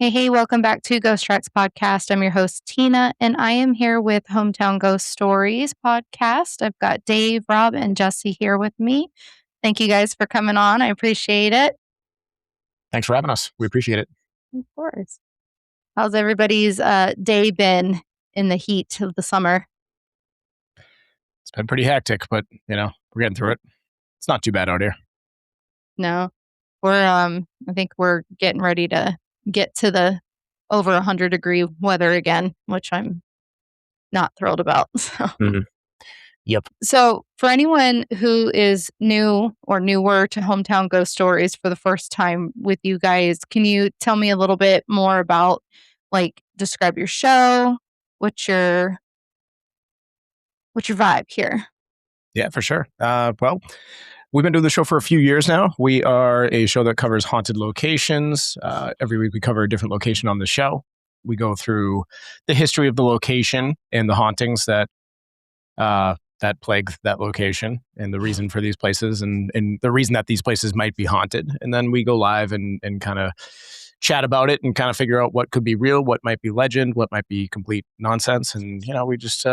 Hey, welcome back to Ghost Tracks Podcast. I'm your host, Tina, and I am here with Hometown Ghost Stories Podcast. I've got Dave, Rob, and Jesse here with me. Thank you guys for coming on. I appreciate it. Thanks for having us. We appreciate it. Of course. How's everybody's day been in the heat of the summer? It's been pretty hectic, but, we're getting through it. It's not too bad out here. No, I think we're getting ready to get to the over 100-degree weather again, which I'm not thrilled about. Yep. So, for anyone who is new or newer to Hometown Ghost Stories for the first time with you guys, can you tell me a little bit more about, describe your show? What's your vibe here? Yeah, for sure. Well, we've been doing the show for a few years now. We are a show that covers haunted locations. Every week we cover a different location on the show. We go through the history of the location and the hauntings that plague that location and the reason for these places and the reason that these places might be haunted. And then we go live and kind of chat about it and kind of figure out what could be real, what might be legend, what might be complete nonsense. And, we just,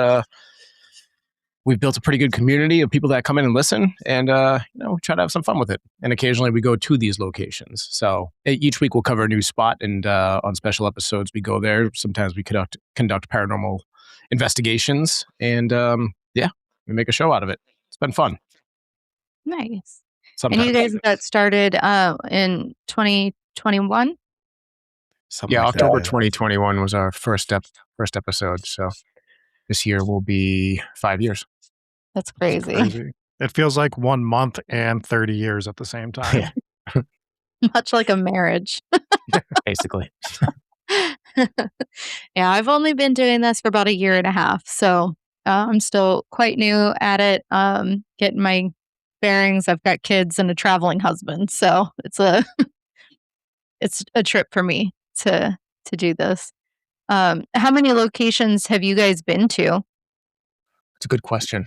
we've built a pretty good community of people that come in and listen and, we try to have some fun with it. And occasionally we go to these locations. So each week we'll cover a new spot and on special episodes we go there. Sometimes we conduct paranormal investigations and, we make a show out of it. It's been fun. Nice. Sometimes. And you guys got started in 2021? October 2021 was our first episode. So this year will be 5 years. That's crazy. It feels like 1 month and 30 years at the same time. Yeah. Much like a marriage. Basically. Yeah, I've only been doing this for about a year and a half. So I'm still quite new at it, getting my bearings. I've got kids and a traveling husband. So it's a trip for me to do this. How many locations have you guys been to? It's a good question.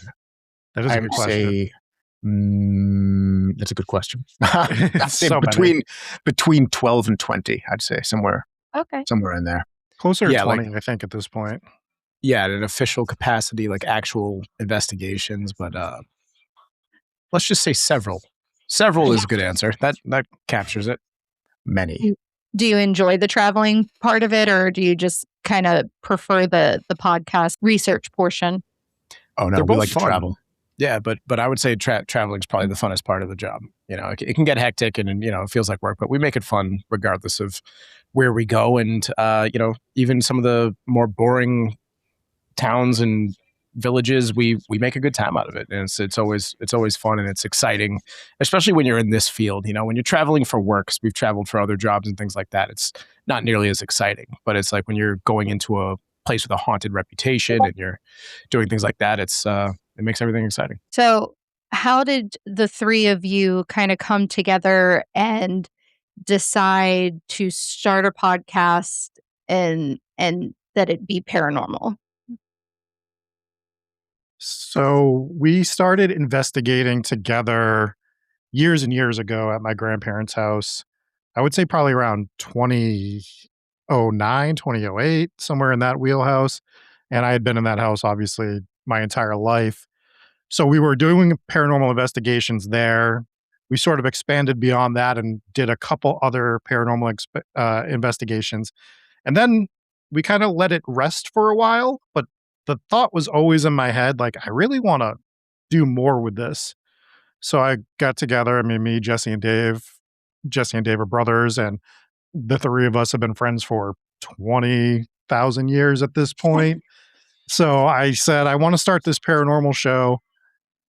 That is a good question. That's a good question. I'd say between 12 and 20, I'd say somewhere in there. Closer to 20, I think, at this point. Yeah, at an official capacity, like actual investigations, but let's just say several. Several is a good answer. That captures it. Many. Do you enjoy the traveling part of it, or do you just kind of prefer the podcast research portion? Oh no, we like to travel. Yeah, but I would say traveling is probably the funnest part of the job. It can get hectic and it feels like work, but we make it fun regardless of where we go. And even some of the more boring towns and villages, we make a good time out of it, and it's always fun and it's exciting, especially when you're in this field. When you're traveling for work, 'cause we've traveled for other jobs and things like that, it's not nearly as exciting. But it's like when you're going into a place with a haunted reputation and you're doing things like that, it makes everything exciting. So how did the three of you kind of come together and decide to start a podcast and that it be paranormal? So we started investigating together years and years ago at my grandparents' house. I would say probably around 2009, 2008, somewhere in that wheelhouse. And I had been in that house, obviously, my entire life. So we were doing paranormal investigations there. We sort of expanded beyond that and did a couple other paranormal investigations. And then we kind of let it rest for a while, but the thought was always in my head, like, I really want to do more with this. So I got together, me, Jesse and Dave. Jesse and Dave are brothers, and the three of us have been friends for 20,000 years at this point. So I said, I want to start this paranormal show.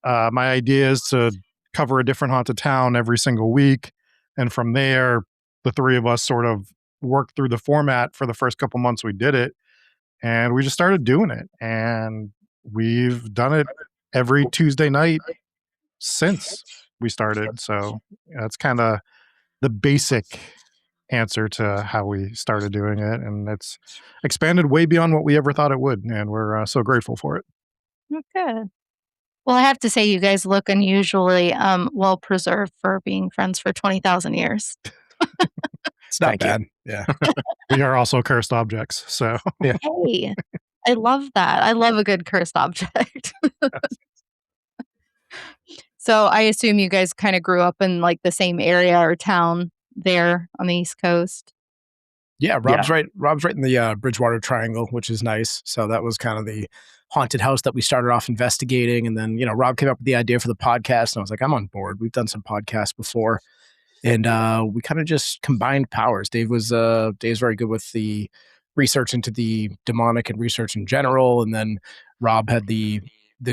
My idea is to cover a different haunted town every single week. And from there, the three of us sort of worked through the format for the first couple months we did it. And we just started doing it. And we've done it every Tuesday night since we started. So that's kind of the basic answer to how we started doing it. And it's expanded way beyond what we ever thought it would. And we're so grateful for it. Okay. Well, I have to say you guys look unusually well preserved for being friends for 20,000 years. It's not Thank you. bad. Yeah. We are also cursed objects. So Hey, I love that. I love a good cursed object. So I assume you guys kind of grew up in like the same area or town there on the East Coast. Yeah, Rob's right. Rob's right in the Bridgewater Triangle, which is nice. So that was kind of the haunted house that we started off investigating, and then Rob came up with the idea for the podcast, and I was like, I'm on board. We've done some podcasts before, and we kind of just combined powers. Dave's very good with the research into the demonic and research in general, and then Rob had the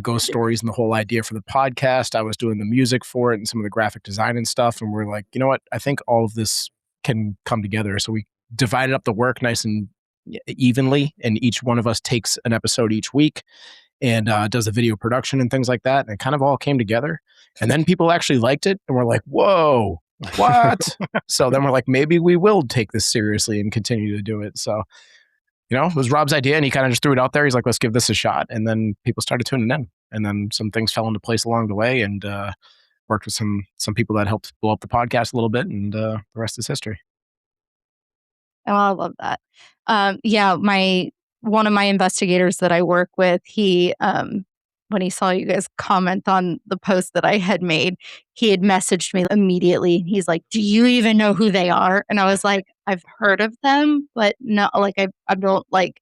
ghost stories and the whole idea for the podcast. I was doing the music for it and some of the graphic design and stuff, and we're like, you know what? I think all of this can come together. So we divided up the work nice and evenly, and each one of us takes an episode each week and does the video production and things like that. And it kind of all came together. And then people actually liked it, and we're like, whoa, what? So then we're like, maybe we will take this seriously and continue to do it. So, it was Rob's idea, and he kind of just threw it out there. He's like, let's give this a shot. And then people started tuning in, and then some things fell into place along the way, and worked with some people that helped blow up the podcast a little bit, and the rest is history. Oh, I love that. One of my investigators that I work with, he when he saw you guys comment on the post that I had made, he had messaged me immediately. He's like, "Do you even know who they are?" And I was like, "I've heard of them, but no, like I don't like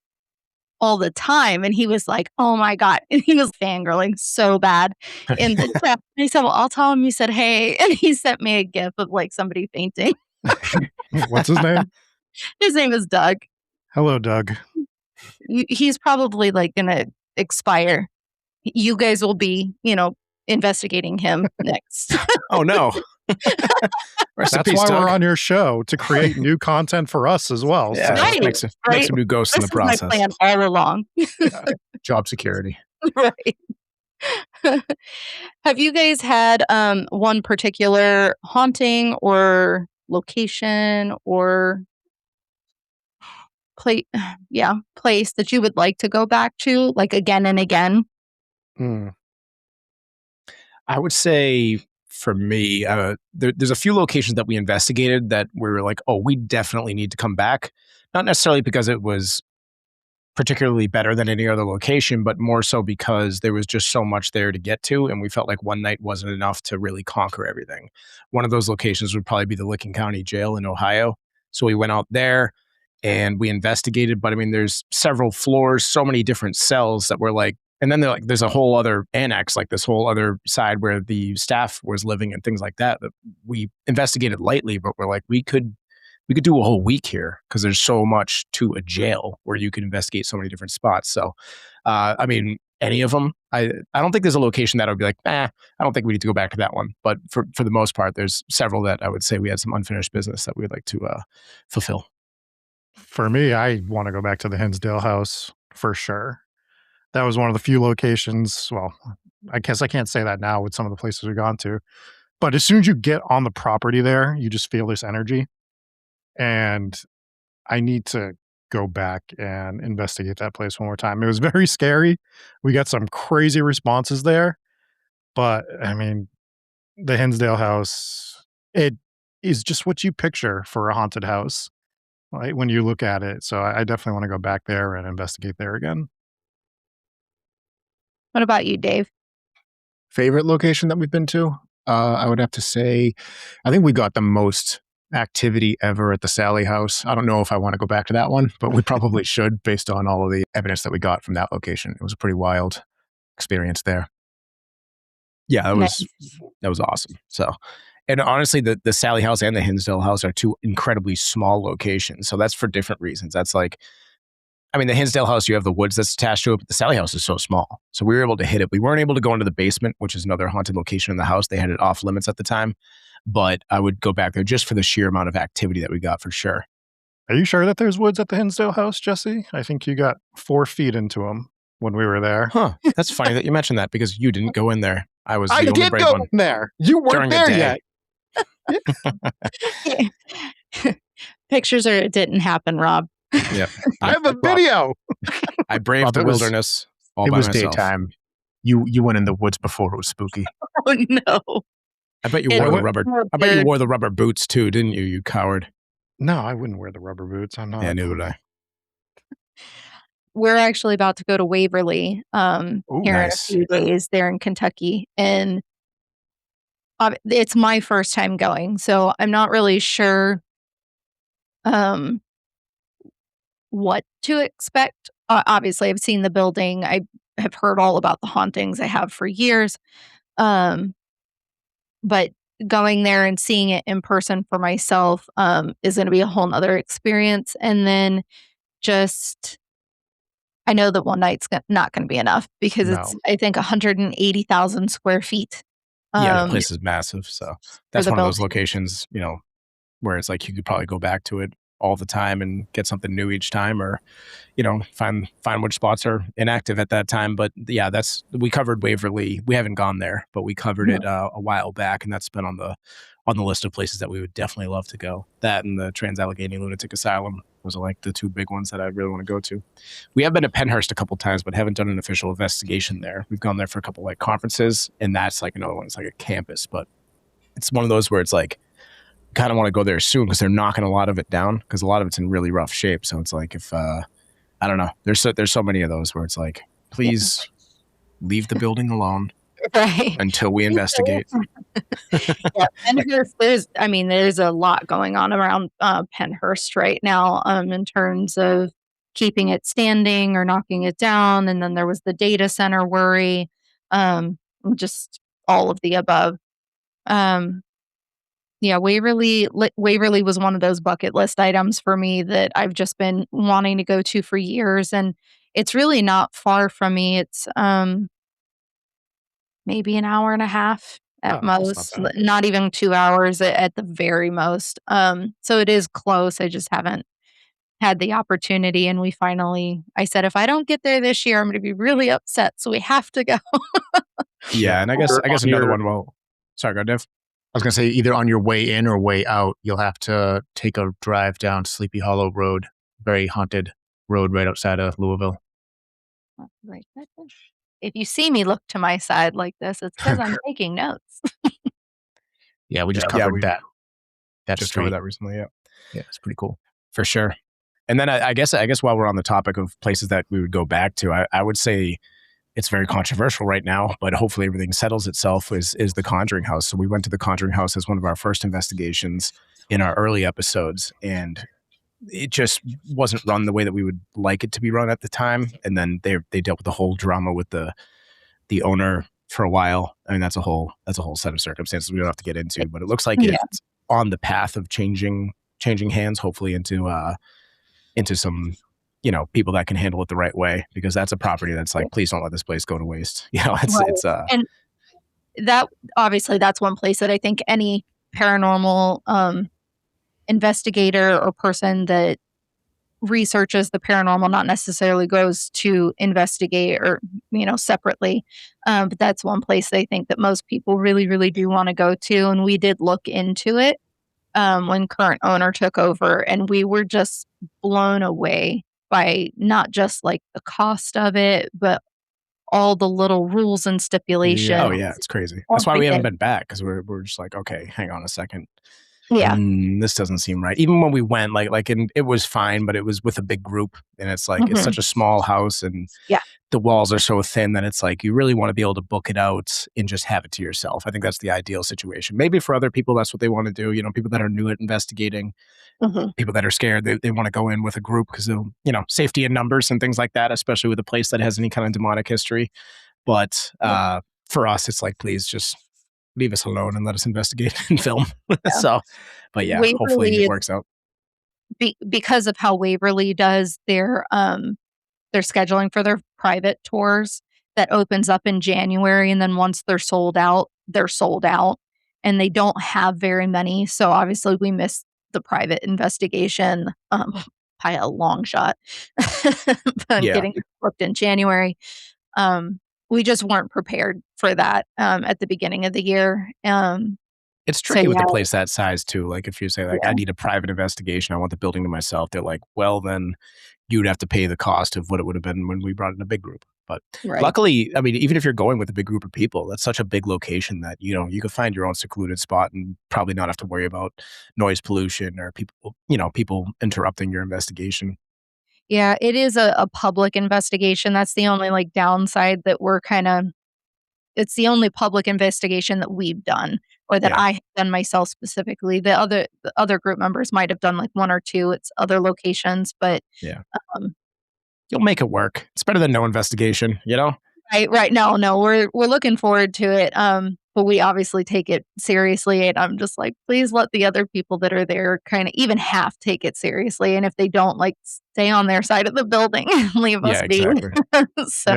all the time." And he was like, "Oh my God." And he was fangirling so bad in the chat. And I said, "Well, I'll tell him you said hey." And he sent me a gif of like somebody fainting. what's his name? His name is Doug. Hello, Doug. He's probably like going to expire. You guys will be, investigating him next. Oh, no. That's why we're on your show, to create new content for us as well. Yeah, So. Right, make some new ghosts in the process. This is my plan all along. Job security. Right. Have you guys had one particular haunting or location or place that you would like to go back to, like again and again? I would say for me, there's a few locations that we investigated that we were like, oh, we definitely need to come back. Not necessarily because it was particularly better than any other location, but more so because there was just so much there to get to, and we felt like one night wasn't enough to really conquer everything. One of those locations would probably be the Licking County Jail in Ohio. So we went out there and we investigated, but I mean, there's several floors, so many different cells that were like, and then there's a whole other annex, like this whole other side where the staff was living and things like that we investigated lightly, but we're like, we could do a whole week here because there's so much to a jail where you can investigate so many different spots. So, I mean, any of them, I don't think there's a location that I would be like, I don't think we need to go back to that one. But for the most part, there's several that I would say we had some unfinished business that we would like to fulfill. For me, I want to go back to the Hinsdale house for sure. That was one of the few locations. Well, I guess I can't say that now with some of the places we've gone to. But as soon as you get on the property there, you just feel this energy. And I need to go back and investigate that place one more time. It was very scary. We got some crazy responses there. But I mean, the Hinsdale house, it is just what you picture for a haunted house, like when you look at it. So I definitely want to go back there and investigate there again. What about you, Dave? Favorite location that we've been to? I would have to say, I think we got the most activity ever at the Sally house. I don't know if I want to go back to that one, but we probably should based on all of the evidence that we got from that location. It was a pretty wild experience there. Yeah, that was awesome. So, and honestly, the Sally house and the Hinsdale house are two incredibly small locations. So that's for different reasons. That's like, I mean, the Hinsdale house, you have the woods that's attached to it, but the Sally house is so small. So we were able to hit it. We weren't able to go into the basement, which is another haunted location in the house. They had it off limits at the time. But I would go back there just for the sheer amount of activity that we got for sure. Are you sure that there's woods at the Hinsdale house, Jesse? I think you got 4 feet into them when we were there. Huh. That's funny that you mentioned that because you didn't go in there. I was the only brave one. In there. You weren't there yet. Pictures it didn't happen, Rob. Yeah. I have a video. I braved the wilderness all by myself. It was daytime. You went in the woods before it was spooky. Oh, no. I bet you wore the rubber. I bet you wore the rubber boots too, didn't you? You coward. No, I wouldn't wear the rubber boots. I'm not Yeah, a neither would believer. I. We're actually about to go to Waverly, Ooh, here in a Nice. few days there in Kentucky, and, it's my first time going, so I'm not really sure, um, what to expect. Obviously, I've seen the building, I have heard all about the hauntings, I have for years, um, but going there and seeing it in person for myself, is gonna be a whole 'nother experience, and then just I know that one night's not gonna be enough because it's, no. I think, 180,000 square feet, Yeah, the Yeah. um, place is massive. So for that's the one of those building. locations, where it's like you could probably go back to it all the time and get something new each time, or find which spots are inactive at that time. But yeah, we covered Waverly. We haven't gone there, but we covered Mhm. it a while back, and that's been on the list of places that we would definitely love to go. That and the Trans Allegheny Lunatic Asylum. Those are like the two big ones that I really want to go to. We have been to Penhurst a couple times, but haven't done an official investigation there. We've gone there for a couple like conferences, and that's like another one. It's like a campus, but it's one of those where it's like kind of want to go there soon because they're knocking a lot of it down because a lot of it's in really rough shape. So it's like if I don't know, there's so many of those where it's like, Yeah. please leave the building alone Right. until we Me too. investigate. Yeah, Penhurst, there's a lot going on around, Penhurst right now, in terms of keeping it standing or knocking it down, and then there was the data center worry, just all of the above. Um, yeah, Waverly was one of those bucket list items for me that I've just been wanting to go to for years, and it's really not far from me. It's, maybe an hour and a half at Oh, that's not most, bad. not even 2 hours at the very most. So it is close, I just haven't had the opportunity, and I said, "If I don't get there this year, I'm gonna be really upset, so we have to go." Yeah, Yeah. and Either I guess on another your one. Well, sorry, go ahead, Dev. I was going to say either on your way in or way out, you'll have to take a drive down Sleepy Hollow Road, very haunted road right outside of Louisville. Like, if you see me look to my side like this, it's because 'cause I'm taking notes. Yeah, we just Yeah, covered we that just covered street. that recently. Yeah, Yeah, it's pretty cool. for sure. And then I guess while we're on the topic of places that we would go back to, I would say it's very controversial right now, but hopefully everything settles itself. Is the Conjuring House? So we went to the Conjuring House as one of our first investigations in our early episodes, and it just wasn't run the way that we would like it to be run at the time. And then they dealt with the whole drama with the owner for a while. I mean, that's a whole set of circumstances we don't have to get into. But it looks like Yeah. it's on the path of changing hands, hopefully into some people that can handle it the right way, because that's a property that's like, please don't let this place go to waste. Right, It's and that obviously, that's one place that I think any paranormal, investigator or person that researches the paranormal, not necessarily goes to investigate or, separately. But that's one place I think that most people really, really do want to go to. And we did look into it when current owner took over, and we were just blown away by not just like the cost of it, but all the little rules and Oh Yeah. stipulations, yeah, it's crazy. That's why we haven't everything. been back, because we're just like, okay, hang on a second. Yeah. This doesn't seem right. Even when we went, and it was fine, but it was with a big group, and it's like it's Mhm. such a small house, and Yeah. the walls are so thin that it's like you really want to be able to book it out and just have it to yourself. I think that's the ideal situation. Maybe for other people, that's what they want to do. People that are new at investigating, Mhm. people that are scared, they want to go in with a group because safety in numbers and things like that, especially with a place that has any kind of demonic history. But Yeah. for us, it's like, please just leave us alone and let us investigate and film. Yeah. So, but yeah, hopefully Waverly it is works out. because of how Waverly does their scheduling for their private tours that opens up in January, and then once they're sold out, and they don't have very many, so obviously we missed the private investigation, by a long shot. But Yeah, getting it booked in January, um, we just weren't prepared for that, at the beginning of the year, it's so tricky with yeah, a place that size too. Like if you say like, I yeah, need a private investigation, I want the building to myself. They're like, well, then you'd have to pay the cost of what it would have been when we brought in a big group. But Right. luckily, I mean, even if you're going with a big group of people, that's such a big location that, you could find your own secluded spot and probably not have to worry about noise pollution or people interrupting your investigation. Yeah, it is a public investigation. That's the only like downside that we're kind of it's the only public investigation that we've done or that Yeah. I have done myself specifically. The other group members might have done like one or two. It's other locations, but Yeah. um, You'll make it work. It's better than no investigation, you know? right. No, we're looking forward to it. But we obviously take it seriously, and I'm just like, please let the other people that are there kind of even half take it seriously, and if they don't, like, stay on their side of the building and leave us Yeah, be. exactly. So,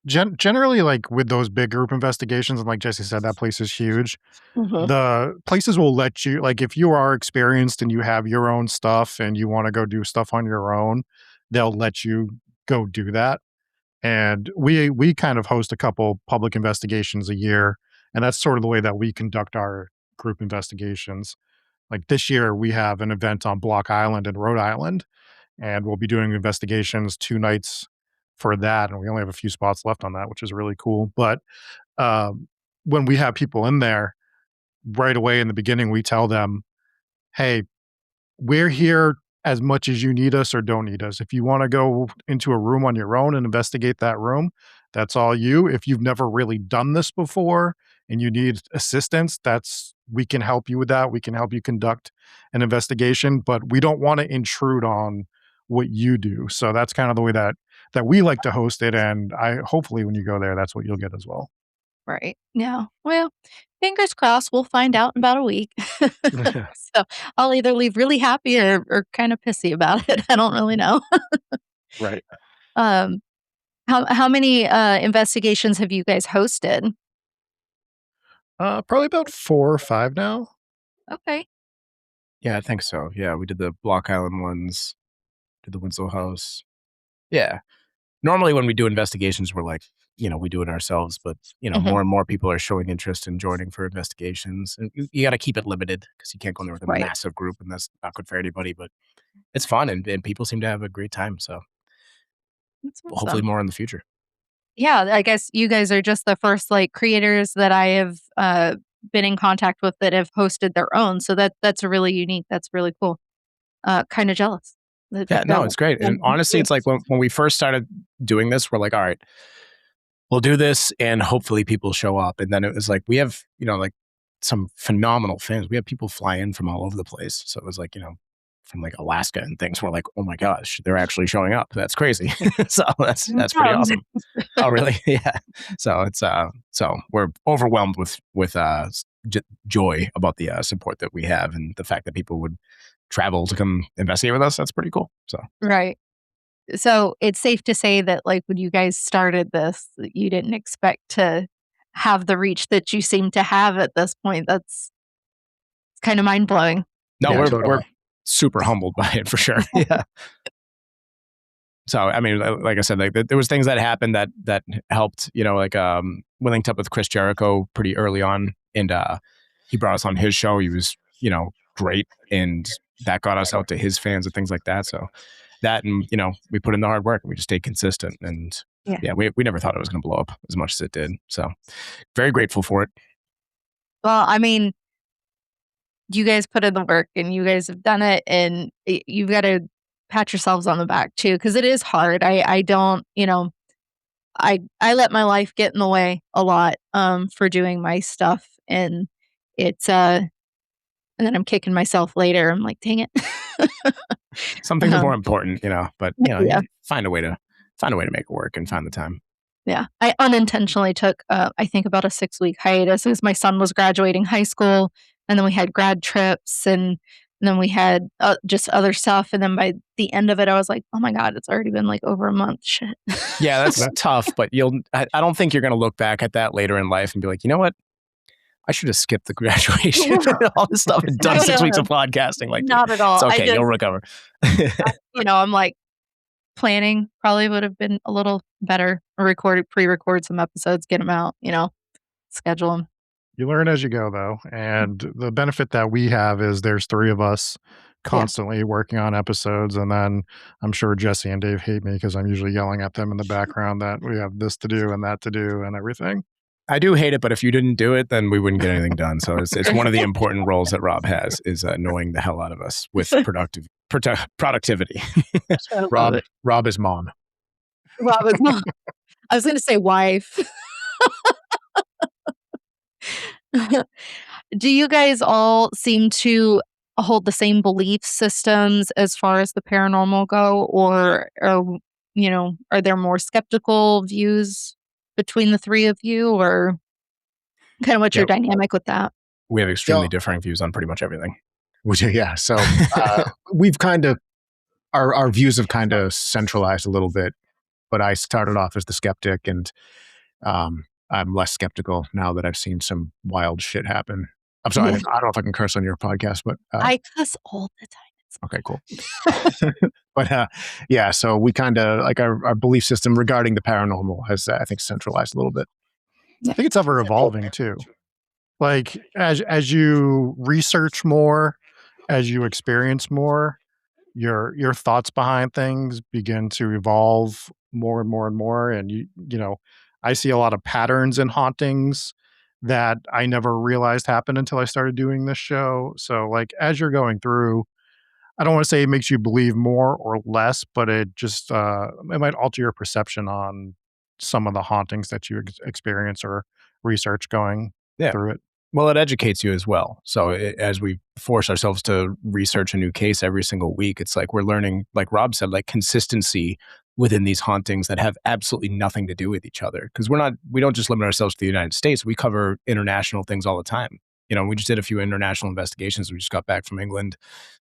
Yeah. Generally, like with those big group investigations, and like Jesse said, that place is huge. mhm, The places will let you, like, if you are experienced and you have your own stuff and you want to go do stuff on your own, they'll let you go do that. And we kind of host a couple public investigations a year, and that's sort of the way that we conduct our group investigations. Like this year, we have an event on Block Island in Rhode Island, and we'll be doing investigations 2 nights for that, and we only have a few spots left on that, which is really cool. But um, when we have people in there, right away in the beginning, we tell them, "Hey, we're here as much as you need us or don't need us. If you want to go into a room on your own and investigate that room, that's all you. If you've never really done this before and you need assistance, that's we can help you with that. We can help you conduct an investigation, but we don't want to intrude on what you do." So that's kind of the way that we like to host it, and I hopefully when you go there, that's what you'll get as well. right. Yeah. Well, fingers crossed, we'll find out in about a week. So, I'll either leave really happy or kinda pissy about it. I don't really know. Right. Um, how many, investigations have you guys hosted? Probably about 4 or 5 now. Okay. Yeah, I think so. Yeah, we did the Block Island ones, did the Winslow House. Yeah. Normally when we do investigations, we're like, we do it ourselves, but Mhm. more and more people are showing interest in joining for investigations. And you got to keep it limited because you can't go in there with a Right. massive group and that's not good for anybody, but it's fun and people seem to have a great time. So That's hopefully awesome. more in the future. Yeah, I guess you guys are just the first, like, creators that I have, been in contact with that have hosted their own, so that's really unique, that's really cool. Kinda jealous that Yeah, that no, it's great. And one honestly, it's like when we first started doing this, we're like, all right, we'll do this and hopefully people show up. And then it was like, we have, like some phenomenal fans. We have people fly in from all over the place. So it was like, from like Alaska and things. We're like, oh my gosh, they're actually showing up. That's crazy. So that's pretty Proud. awesome. Oh, really? Yeah. So so we're overwhelmed with joy about the support that we have and the fact that people would travel to come investigate with us. That's pretty cool. So Right. So, it's safe to say that, like, when you guys started this, that you didn't expect to have the reach that you seem to have at this point, that's it's kinda mind-blowing. no, Yeah, we're totally. super humbled by it for sure. Yeah. So I mean, like I said, like there was things that happened that helped. We linked up with Chris Jericho pretty early on, and he brought us on his show. He was great, and that got us out to his fans and things like that. So that, and we put in the hard work and we just stayed consistent, and Yeah. yeah, we never thought it was going to blow up as much as it did. So very grateful for it. Well, I mean, you guys put in the work and you guys have done it, and you've got to pat yourselves on the back too, because it is hard. I don't, I let my life get in the way a lot for doing my stuff, and it's and then I'm kicking myself later. I'm like, dang it. Some things are more um, important, but yeah. you find a way to make it work and find the time. Yeah, I unintentionally took, I think about a 6-week hiatus as my son was graduating high school, and then we had grad trips, and then we had, just other stuff, and then by the end of it, I was like, "Oh my god, it's already been, like, over a month, shit." Yeah, that's That tough, but I don't think you're going to look back at that later in life and be like, you know what? I should have skipped the graduation and all this stuff and done No, 6 weeks no, of podcasting. Like, not at it's all. I okay. You'll just recover. I'm like, planning probably would have been a little better, or pre-record some episodes, get them out, schedule them. You learn as you go, though, and the benefit that we have is there's 3 of us, constantly working on episodes. And then I'm sure Jesse and Dave hate me because I'm usually yelling at them in the background that we have this to do and that to do and everything. I do hate it, but if you didn't do it, then we wouldn't get anything done. So it's one of the important roles that Rob has is annoying the hell out of us with productivity. Rob is mom. Rob is mom. I was going to say wife. Do you guys all seem to hold the same belief systems as far as the paranormal go, or are there more skeptical views between the three of you, or kind of what's your dynamic with that? We have extremely differing views on pretty much everything. Yeah. So we've kind of, our views have kind of centralized a little bit, but I started off as the skeptic, and I'm less skeptical now that I've seen some wild shit happen. I'm sorry, I don't know if I can curse on your podcast, but I cuss all the time. Okay, cool. But yeah, so we kind of like our belief system regarding the paranormal has, I think, centralized a little bit. I think it's ever evolving too. Like as you research more, as you experience more, your thoughts behind things begin to evolve more and more and more. And I see a lot of patterns in hauntings that I never realized happened until I started doing this show. So like as you're going through, I don't want to say it makes you believe more or less, but it just it might alter your perception on some of the hauntings that you experience or research going through it. Well, it educates you as well. So as we force ourselves to research a new case every single week, it's like we're learning, like Rob said, like consistency within these hauntings that have absolutely nothing to do with each other. Because we don't just limit ourselves to the United States. We cover international things all the time. We just did a few international investigations. We just got back from England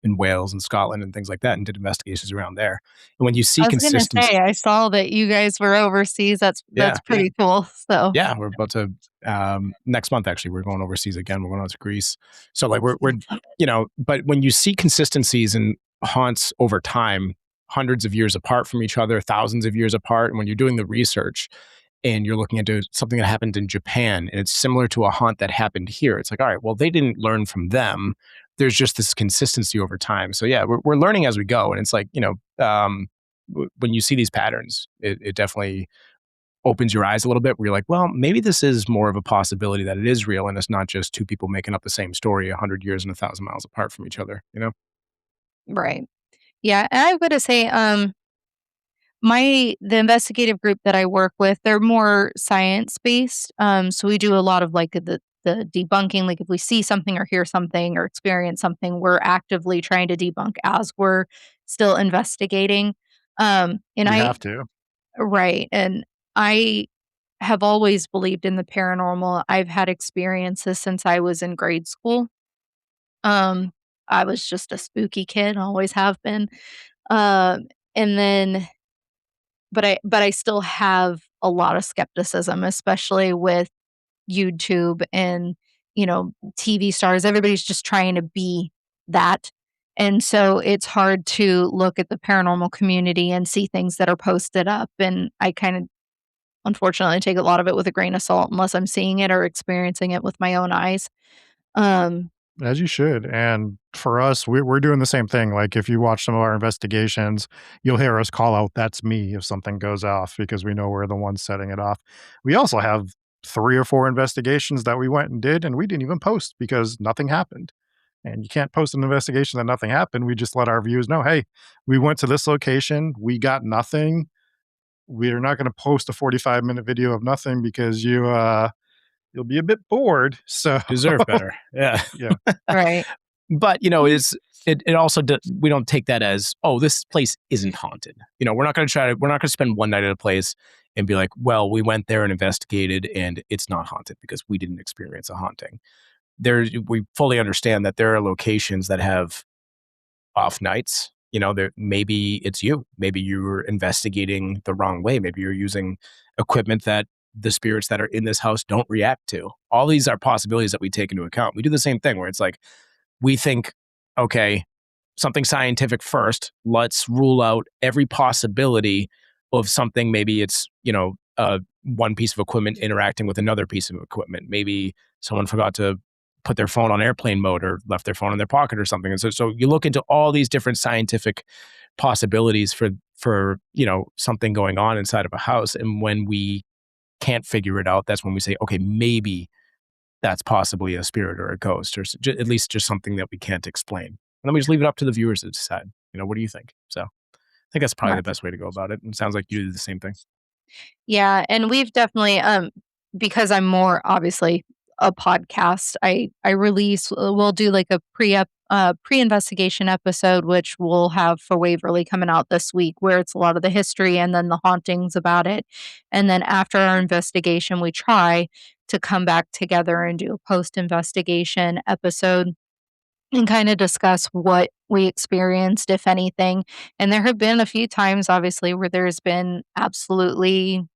and Wales and Scotland and things like that and did investigations around there. And when you see consistency... I saw that you guys were overseas. That's pretty cool. So yeah, we're about to, next month, actually, we're going overseas again. We're going out to Greece. So like we're but when you see consistencies in haunts over time, hundreds of years apart from each other, thousands of years apart, and when you're doing the research, and you're looking into something that happened in Japan, and it's similar to a haunt that happened here. It's like, all right, well, they didn't learn from them. There's just this consistency over time. So yeah, we're learning as we go. And it's like, when you see these patterns, it definitely opens your eyes a little bit where you're like, well, maybe this is more of a possibility that it is real. And it's not just two people making up the same story 100 years and 1,000 miles apart from each other, Right. Yeah. And I've got to say, the investigative group that I work with, they're more science based. So we do a lot of like the debunking. Like if we see something or hear something or experience something, we're actively trying to debunk as we're still investigating. And you have to. Right. And I have always believed in the paranormal. I've had experiences since I was in grade school. I was just a spooky kid, always have been. And then but I still have a lot of skepticism, especially with YouTube and, TV stars. Everybody's just trying to be that. And so it's hard to look at the paranormal community and see things that are posted up. And I kind of, unfortunately, take a lot of it with a grain of salt unless I'm seeing it or experiencing it with my own eyes. As you should. And for us, we're doing the same thing. Like if you watch some of our investigations, you'll hear us call out, "That's me," if something goes off, because we know we're the ones setting it off. We also have 3 or 4 investigations that we went and did, and we didn't even post because nothing happened. And you can't post an investigation that nothing happened. We just let our viewers know, hey, we went to this location, we got nothing. We're not going to post a 45-minute video of nothing because you'll be a bit bored. So deserve better. Yeah. Yeah. Right. But, it also, we don't take that as, oh, this place isn't haunted. We're not going to spend one night at a place and be like, well, we went there and investigated and it's not haunted because we didn't experience a haunting. We fully understand that there are locations that have off nights. Maybe it's you. Maybe you're investigating the wrong way. Maybe you're using equipment that the spirits that are in this house don't react to. All these are possibilities that we take into account. We do the same thing where it's like, we think, okay, something scientific first. Let's rule out every possibility of something. Maybe it's, one piece of equipment interacting with another piece of equipment. Maybe someone forgot to put their phone on airplane mode or left their phone in their pocket or something. And so you look into all these different scientific possibilities for something going on inside of a house. And when we can't figure it out, that's when we say, okay, maybe that's possibly a spirit or a ghost, or at least just something that we can't explain. And then we just leave it up to the viewers to decide, what do you think? So I think that's probably the best way to go about it. And it sounds like you do the same thing. Yeah, and we've definitely because I'm more obviously a podcast, I release we'll do like a pre-investigation episode, which we'll have for Waverly coming out this week, where it's a lot of the history and then the hauntings about it. And then after our investigation, we try to come back together and do a post-investigation episode and kind of discuss what we experienced, if anything. And there have been a few times, obviously, where there's been absolutely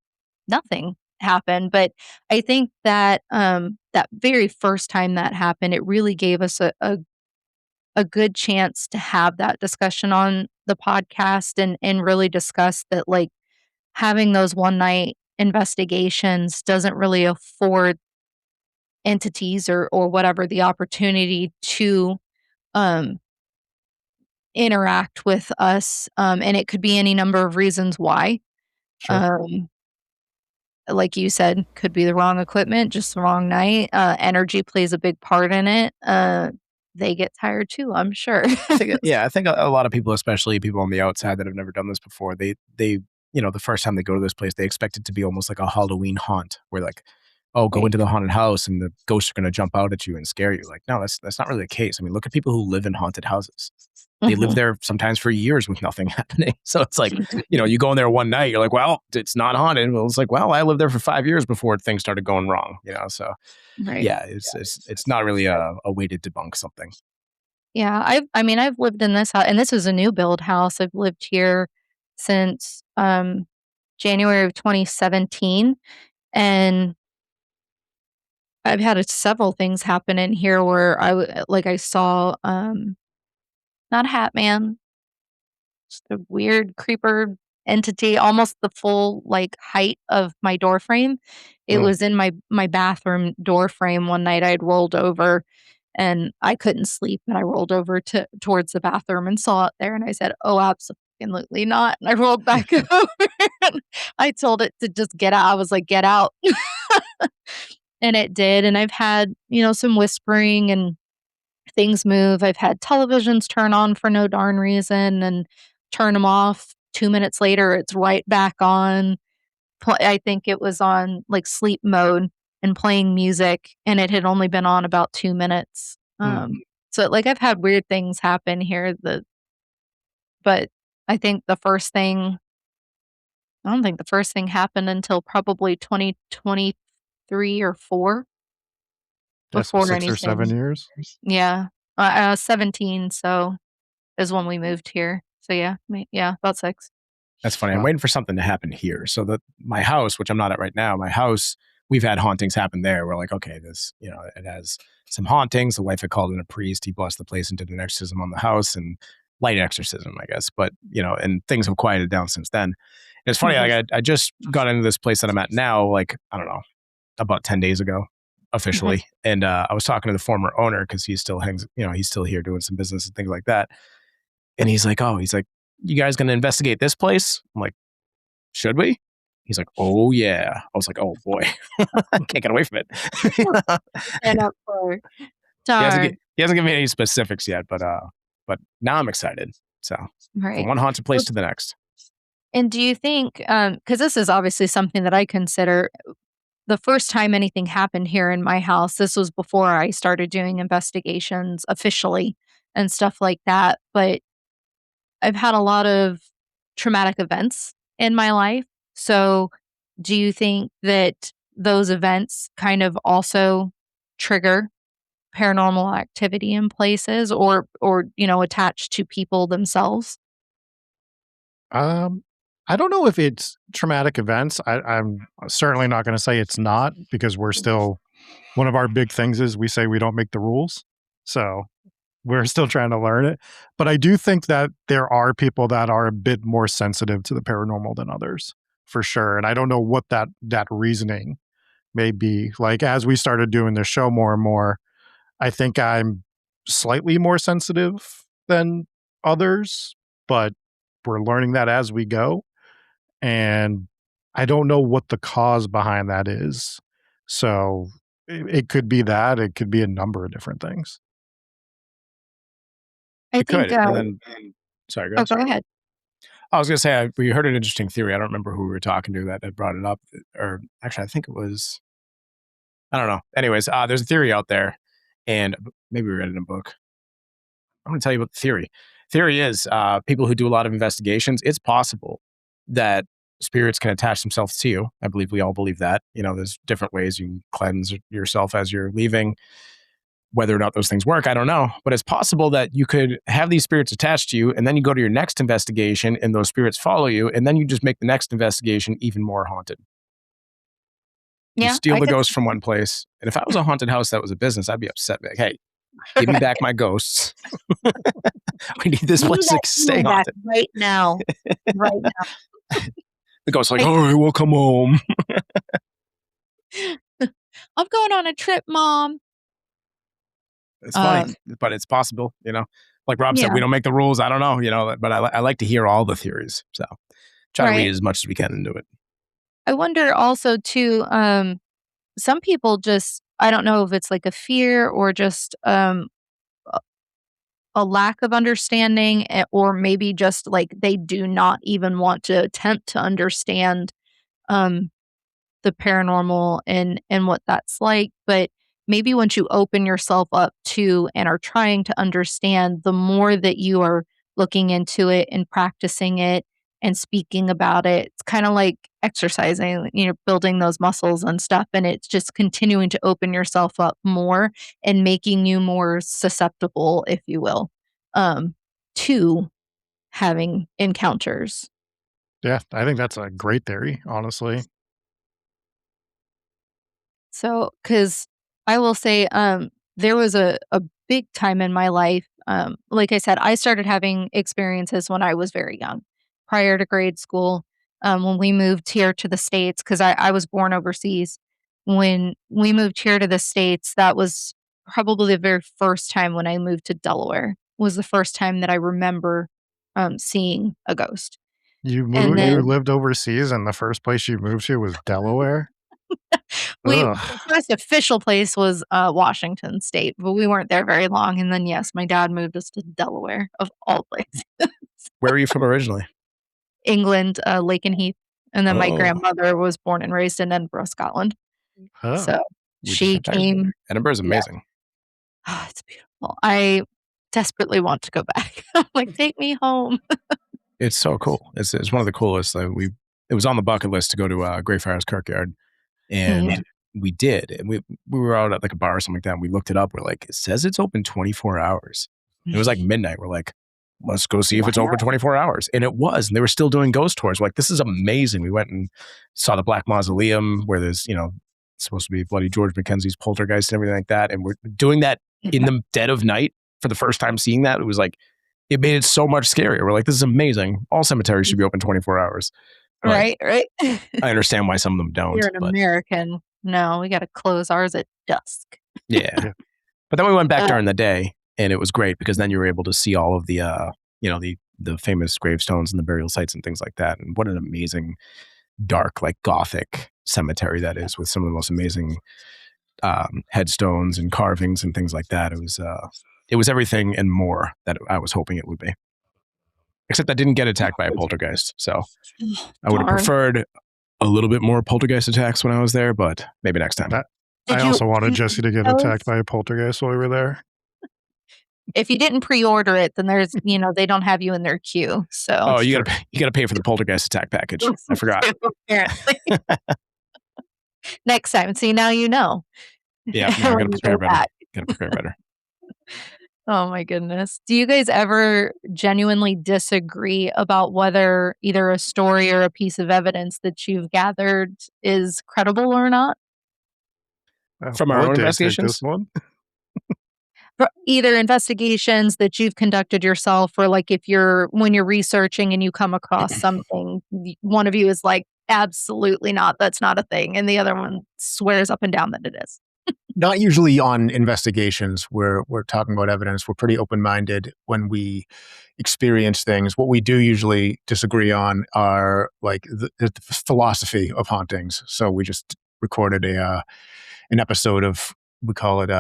nothing happen. But I think that that very first time that happened, it really gave us a good chance to have that discussion on the podcast and really discuss that, like, having those one night investigations doesn't really afford entities or whatever the opportunity to um interact with us, and it could be any number of reasons why. Sure. Like you said, could be the wrong equipment, just the wrong night. Energy plays a big part in it. They get tired too, I'm sure. I think a lot of people, especially people on the outside that have never done this before, they the first time they go to this place, they expect it to be almost like a Halloween haunt, where like, oh, go Right. into the haunted house and the ghosts are going to jump out at you and scare you. Like, no, that's not really the case. I mean, look at people who live in haunted houses. They live Mhm. there sometimes for years with nothing happening. So it's like, you go in there one night, you're like, well, it's not haunted. Well, it's like, well, I lived there for 5 years before things started going wrong. So Right. yeah, it's not really a way to debunk something. Yeah, I've lived in this house, and this is a new build house. I've lived here since January of 2017, and I've had several things happen in here where I saw not a hat man, just a weird creeper entity, almost the full, like, height of my door frame. It Mm. was in my bathroom door frame one night. I had rolled over, and I couldn't sleep, and I rolled over towards the bathroom and saw it there, and I said, "Oh, absolutely not," and I rolled back over, and I told it to just get out. I was like, "Get out." And it did, and I've had, some whispering and things move. I've had televisions turn on for no darn reason and turn them off. 2 minutes later, it's right back on. I think it was on, like, sleep mode and playing music, and it had only been on about 2 minutes. So, like, I've had weird things happen here but I think I don't think the first thing happened until probably 2023 or 4 That's so before 6 or 7 anything. years. Yeah. 17, so is when we moved here. So yeah, yeah, about 6. That's funny. I'm Wow. waiting for something to happen here. So that my house, which I'm not at right now, my house, we've had hauntings happen there. We're like, okay, this, it has some hauntings. The wife had called in a priest. He blessed the place and did an exorcism on the house, and light exorcism, I guess. But, and things have quieted down since then. And it's funny, like I just got into this place that I'm at now, like, I don't know, about 10 days ago, officially. And I was talking to the former owner because he still he's still here doing some business and things like that. And he's like, you guys going to investigate this place? I'm like, should we? He's like, oh yeah. I was like, oh boy, I can't get away from it. And up for He darn. hasn't given me any specifics yet, but now I'm excited. So from Right. one haunted place to the next. And do you think, because this is obviously something that I consider the first time anything happened here in my house, this was before I started doing investigations officially and stuff like that, but I've had a lot of traumatic events in my life. So, do you think that those events kind of also trigger paranormal activity in places or attached to people themselves? I don't know if it's traumatic events. I'm certainly not going to say it's not, because we're still, one of our big things is we say we don't make the rules. So we're still trying to learn it. But I do think that there are people that are a bit more sensitive to the paranormal than others, for sure. And I don't know what that reasoning may be. Like, as we started doing this show more and more, I think I'm slightly more sensitive than others, but we're learning that as we go. And I don't know what the cause behind that is. So it could be that, it could be a number of different things. I It think, could. And then, sorry, oh, guys. go ahead. I was going to say, we heard an interesting theory. I don't remember who we were talking to that had brought it up. Or actually, I think it was, I don't know. Anyways, there's a theory out there, and maybe we read it in a book. I'm going to tell you about the theory. Theory is people who do a lot of investigations, it's possible that spirits can attach themselves to you. I believe we all believe that. There's different ways you can cleanse yourself as you're leaving. Whether or not those things work, I don't know. But it's possible that you could have these spirits attached to you, and then you go to your next investigation, and those spirits follow you, and then you just make the next investigation even more haunted. You Yeah, steal I the could ghost from one place. And if I was a haunted house that was a business, I'd be upset. Like, hey, give me back my ghosts. We need this place to stay haunted. right now. Right now. The ghost's like, all right, we'll come home. I'm going on a trip, Mom. It's funny, but it's possible, Like Rob said, Yeah. we don't make the rules. I don't know, but I like to hear all the theories. So try to Right. read as much as we can into it. I wonder also too, some people just, I don't know if it's like a fear or just a lack of understanding, or maybe just like they do not even want to attempt to understand um, the paranormal and what that's like. But maybe once you open yourself up to and are trying to understand, the more that you are looking into it and practicing it and speaking about it, it's kind of like exercising, building those muscles and stuff. And it's just continuing to open yourself up more and making you more susceptible, if you will, to having encounters. Yeah, I think that's a great theory, honestly. So, because I will say, there was a big time in my life. Like I said, I started having experiences when I was very young, prior to grade school. When we moved here to the States, because I was born overseas. When we moved here to the States, that was probably the very first time when I moved to Delaware, was the first time that I remember seeing a ghost. You And you then lived overseas and the first place you moved to was Delaware? the Ugh. first official place was, Washington State, but we weren't there very long, and then, yes, my dad moved us to Delaware, of all places. Where are you from originally? England, Lakenheath, and then my Oh, grandmother was born and raised in Edinburgh, Scotland. Oh. So, we just she got back. came. Edinburgh's Yeah. amazing. Oh, it's beautiful. I desperately want to go back. I'm like, "Take me home." It's so cool. It's one of the coolest. It was on the bucket list to go to Greyfriars Kirkyard, and Mhm. we did. And we were out at like a bar or something like that. And we looked it up. We're like, it says it's open 24 hours. It was like midnight. We're like, let's go see if it's open 24 hours. And it was. And they were still doing ghost tours. We're like, this is amazing. We went and saw the Black Mausoleum where there's, supposed to be Bloody George Mackenzie's poltergeist and everything like that. And we're doing that in the dead of night for the first time seeing that. It was like, it made it so much scarier. We're like, this is amazing. All cemeteries should be open 24 hours. But Right. I understand why some of them don't. You're an But American. No, we gotta close ours at dusk. yeah. But then we went back Uh, during the day, and it was great because then you were able to see all of the, the famous gravestones and the burial sites and things like that. And what an amazing, dark, like Gothic cemetery that is, with some of the most amazing headstones and carvings and things like that. It was everything and more that I was hoping it would be. Except I didn't get attacked by a poltergeist, so I would have Darn. preferred a little bit more poltergeist attacks when I was there, but maybe next time. I also wanted Jesse to get attacked by a poltergeist while we were there. If you didn't pre-order it, then there's, they don't have you in their queue. So Oh, you gotta pay for the poltergeist attack package. I forgot. apparently. Next time. See, now you know. Yeah, no, I When gotta you prepare go better. back. Gotta prepare better. Oh my goodness. Do you guys ever genuinely disagree about whether either a story or a piece of evidence that you've gathered is credible or not? From our What own day? Take investigations? this one? For either investigations that you've conducted yourself, or like when you're researching and you come across something, one of you is like, absolutely not, that's not a thing. And the other one swears up and down that it is. Not usually on investigations where we're talking about evidence. We're pretty open-minded when we experience things. What we do usually disagree on are like the philosophy of hauntings. So we just recorded an episode of, we call it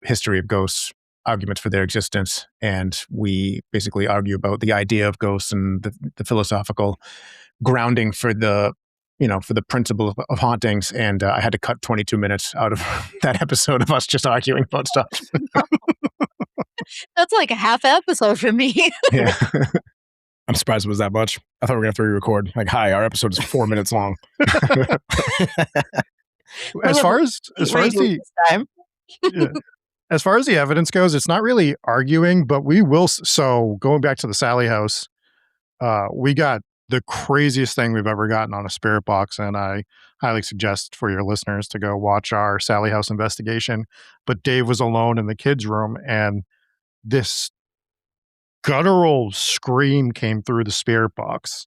History of Ghosts, Arguments for Their Existence. And we basically argue about the idea of ghosts and the philosophical grounding for the principle of hauntings. And I had to cut 22 minutes out of that episode of us just arguing about stuff. That's like a half episode for me. Yeah. I'm surprised it was that much. I thought we were going to have to re-record. Like, hi, our episode is 4 minutes long. As far as the yeah. As far as the evidence goes, it's not really arguing, but we will. So going back to the Sally house, we got the craziest thing we've ever gotten on a spirit box, and I highly suggest for your listeners to go watch our Sally house investigation. But Dave was alone in the kids' room, and this guttural scream came through the spirit box,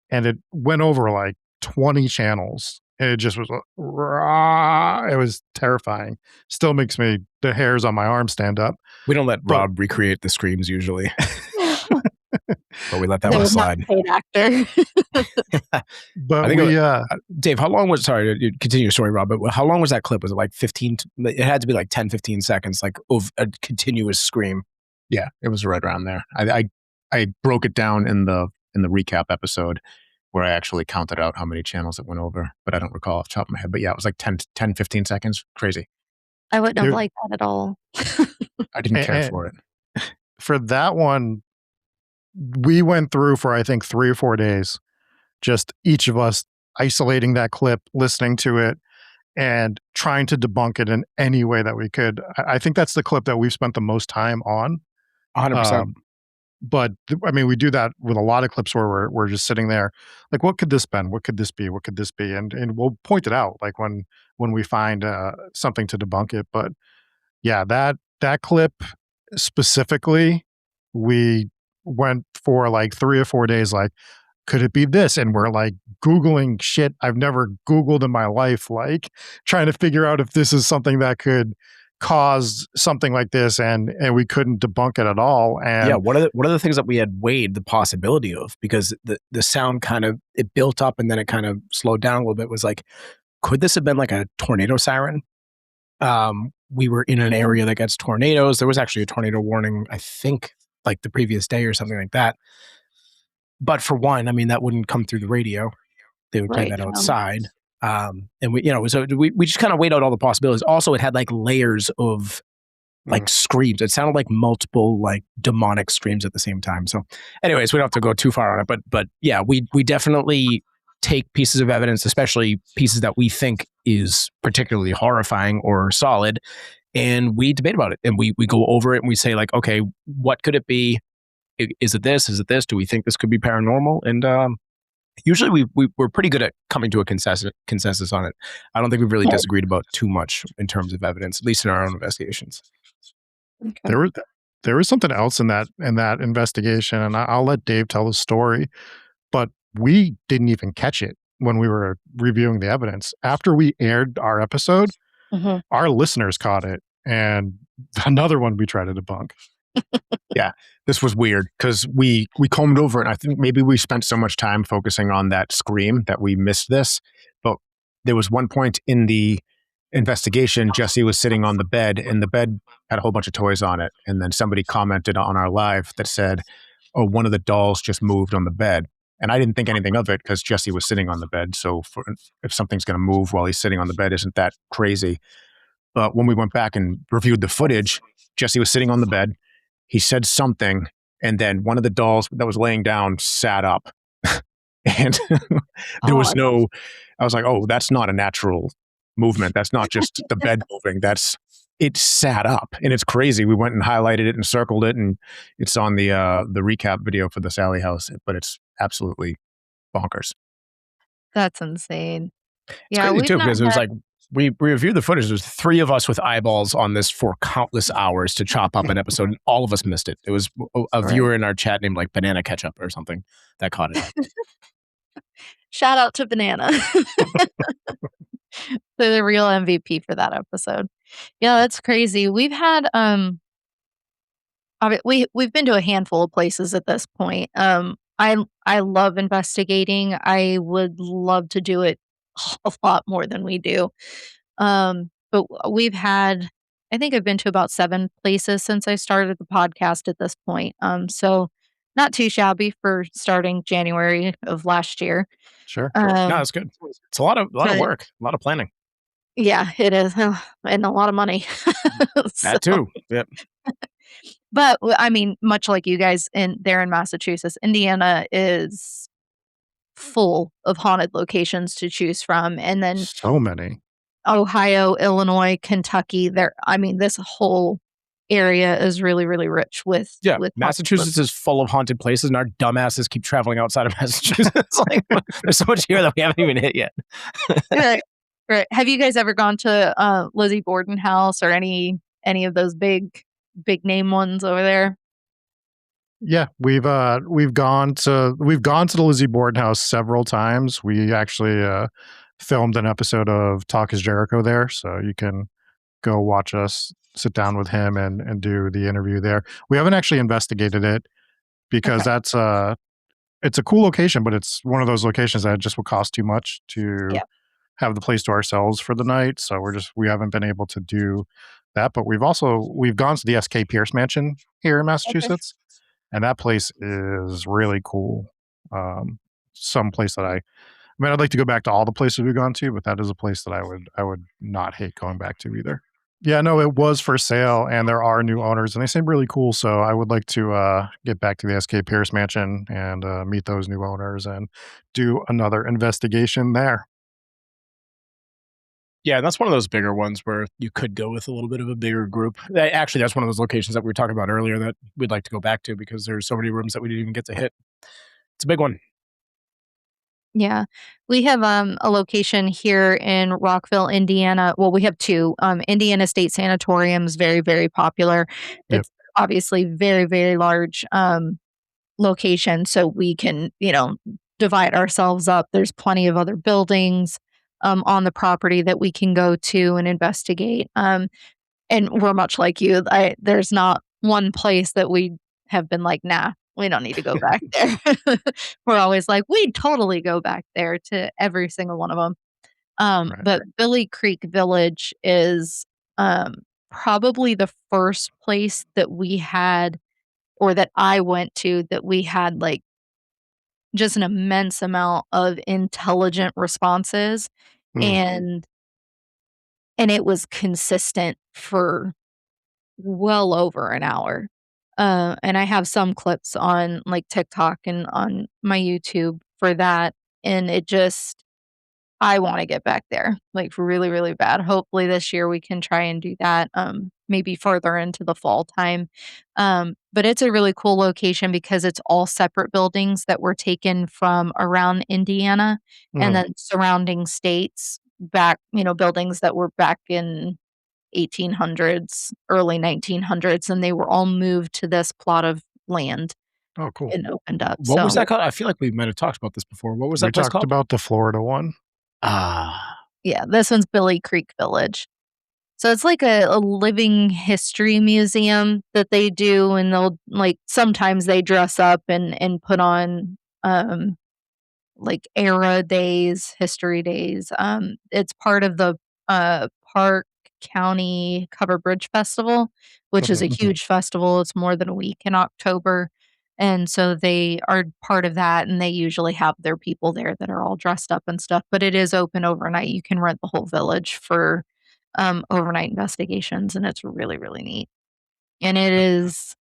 and it went over like 20 channels. And it just was, it was terrifying. Still makes the hairs on my arm stand up. We don't let Rob recreate the screams usually. But we let that one slide. Paid actor. But I think Dave, how long was, sorry to continue your story, Rob, but how long was that clip? Was it like 15? It had to be like 10, 15 seconds, like of a continuous scream. Yeah, it was right around there. I broke it down in the recap episode where I actually counted out how many channels it went over, but I don't recall off the top of my head. But yeah, it was like 10, 15 seconds. Crazy. I wouldn't have liked that at all. I didn't care for it. For that one, we went through for, I think, 3 or 4 days, just each of us isolating that clip, listening to it, and trying to debunk it in any way that we could. I think that's the clip that we've spent the most time on. 100%. But I mean, we do that with a lot of clips where we're just sitting there, like, what could this be? What could this be? What could this be? And we'll point it out, like when we find something to debunk it. But yeah, that clip specifically, we went for like 3 or 4 days, like, could it be this? And we're like Googling shit I've never Googled in my life, like trying to figure out if this is something that could cause something like this, and we couldn't debunk it at all. And yeah, one of the things that we had weighed the possibility of, because the sound kind of, it built up and then it kind of slowed down a little bit, was like, could this have been like a tornado siren? We were in an area that gets tornadoes. There was actually a tornado warning, I think, like the previous day or something like that. But for one, I mean, that wouldn't come through the radio. They would play that outside. And so we just kind of weighed out all the possibilities. Also, it had like layers of like screams. It sounded like multiple like demonic screams at the same time. So anyways, we don't have to go too far on it, but yeah, we definitely take pieces of evidence, especially pieces that we think is particularly horrifying or solid, and we debate about it, and we go over it, and we say like, okay, what could it be? Is it this? Is it this? Do we think this could be paranormal? And usually we're pretty good at coming to a consensus on it. I don't think we've really disagreed about too much in terms of evidence, at least in our own investigations. Okay. There was something else in that investigation, and I'll let Dave tell the story, but we didn't even catch it when we were reviewing the evidence. After we aired our episode, our listeners caught it, and another one we tried to debunk. Yeah, this was weird because we combed over it. And I think maybe we spent so much time focusing on that scream that we missed this. But there was one point in the investigation, Jesse was sitting on the bed, and the bed had a whole bunch of toys on it. And then somebody commented on our live that said, "Oh, one of the dolls just moved on the bed." And I didn't think anything of it because Jesse was sitting on the bed. So if something's going to move while he's sitting on the bed, isn't that crazy? But when we went back and reviewed the footage, Jesse was sitting on the bed. He said something, and then one of the dolls that was laying down sat up. And there was I was like, oh, that's not a natural movement. That's not just the bed moving. It sat up, and it's crazy. We went and highlighted it and circled it, and it's on the recap video for the Sally house, but it's absolutely bonkers. That's insane. It's crazy too, because it was like, we reviewed the footage. There's 3 of us with eyeballs on this for countless hours to chop up an episode, and all of us missed it. It was a viewer in our chat named like Banana Ketchup or something that caught it. Shout out to Banana. The real MVP for that episode. Yeah, that's crazy. We've had we've been to a handful of places at this point. I love investigating. I would love to do it a lot more than we do. But we've had I think I've been to about 7 places since I started the podcast at this point. So not too shabby for starting January of last year. Sure. No, Um, that's good. It's a lot of but work, a lot of planning. yeah, it is, and a lot of money. So That too. Yep. but I mean, much like you guys in there in Massachusetts, Indiana is full of haunted locations to choose from, and then So many. Ohio, Illinois, Kentucky, I mean, this whole area is really, really rich Yeah, with haunted Massachusetts is full of haunted places, and our dumbasses keep traveling outside of Massachusetts. Like, there's so much here that we haven't even hit yet. Right, right. Have you guys ever gone to, Lizzie Borden House or any of those big name ones over there? Yeah, we've gone to the Lizzie Borden house several times. We actually filmed an episode of Talk is Jericho there, so you can go watch us sit down with him and do the interview there. We haven't actually investigated it because Okay. it's a cool location, but it's one of those locations that just would cost too much to Yeah. have the place to ourselves for the night. So we haven't been able to do that. But we've gone to the SK Pierce Mansion here in Okay. Massachusetts, and that place is really cool. Some place that I mean, I'd like to go back to all the places we've gone to, but that is a place that I would not hate going back to either. Yeah, no, it was for sale, and there are new owners, and they seem really cool. So I would like to get back to the SK Pierce Mansion and meet those new owners and do another investigation there. Yeah, that's one of those bigger ones where you could go with a little bit of a bigger group. Actually, that's one of those locations that we were talking about earlier that we'd like to go back to because there's so many rooms that we didn't even get to hit. It's a big one. Yeah. We have, a location here in Rockville, Indiana. Well, we have 2. Indiana State Sanatorium is very, very popular. Yep. It's obviously very, very large, location, so we can, divide ourselves up. There's plenty of other buildings, on the property that we can go to and investigate. And we're much like you. There's not one place that we have been like, "Nah, we don't need to go back there." We're always like, "We'd totally go back there to every single one of them." Right. But Billy Creek Village is, probably the first place that we had or that I went to that we had, like, just an immense amount of intelligent responses, Mm. and it was consistent for well over an hour. And I have some clips on, like, TikTok and on my YouTube for that, and it just I wanna get back there, like, really, really bad. Hopefully, this year we can try and do that, maybe further into the fall time. But it's a really cool location because it's all separate buildings that were taken from around Indiana and Mm. then surrounding states buildings that were back in 1800s, early 1900s, and they were all moved to this plot of land Oh, cool. and opened up, What was so that called? I feel like we might have talked about this before. What was We that place talked called? about the Florida one. Ah, yeah, this one's Billy Creek Village. So it's like a living history museum that they do, and they'll like, sometimes they dress up and put on, like, era days, history days. It's part of the, Park County Covered Bridge Festival, which is Mhm. a huge festival. It's more than a week in October, and so they are part of that, and they usually have their people there that are all dressed up and stuff, but it is open overnight. You can rent the whole village for, overnight investigations, and it's really, really neat. And it is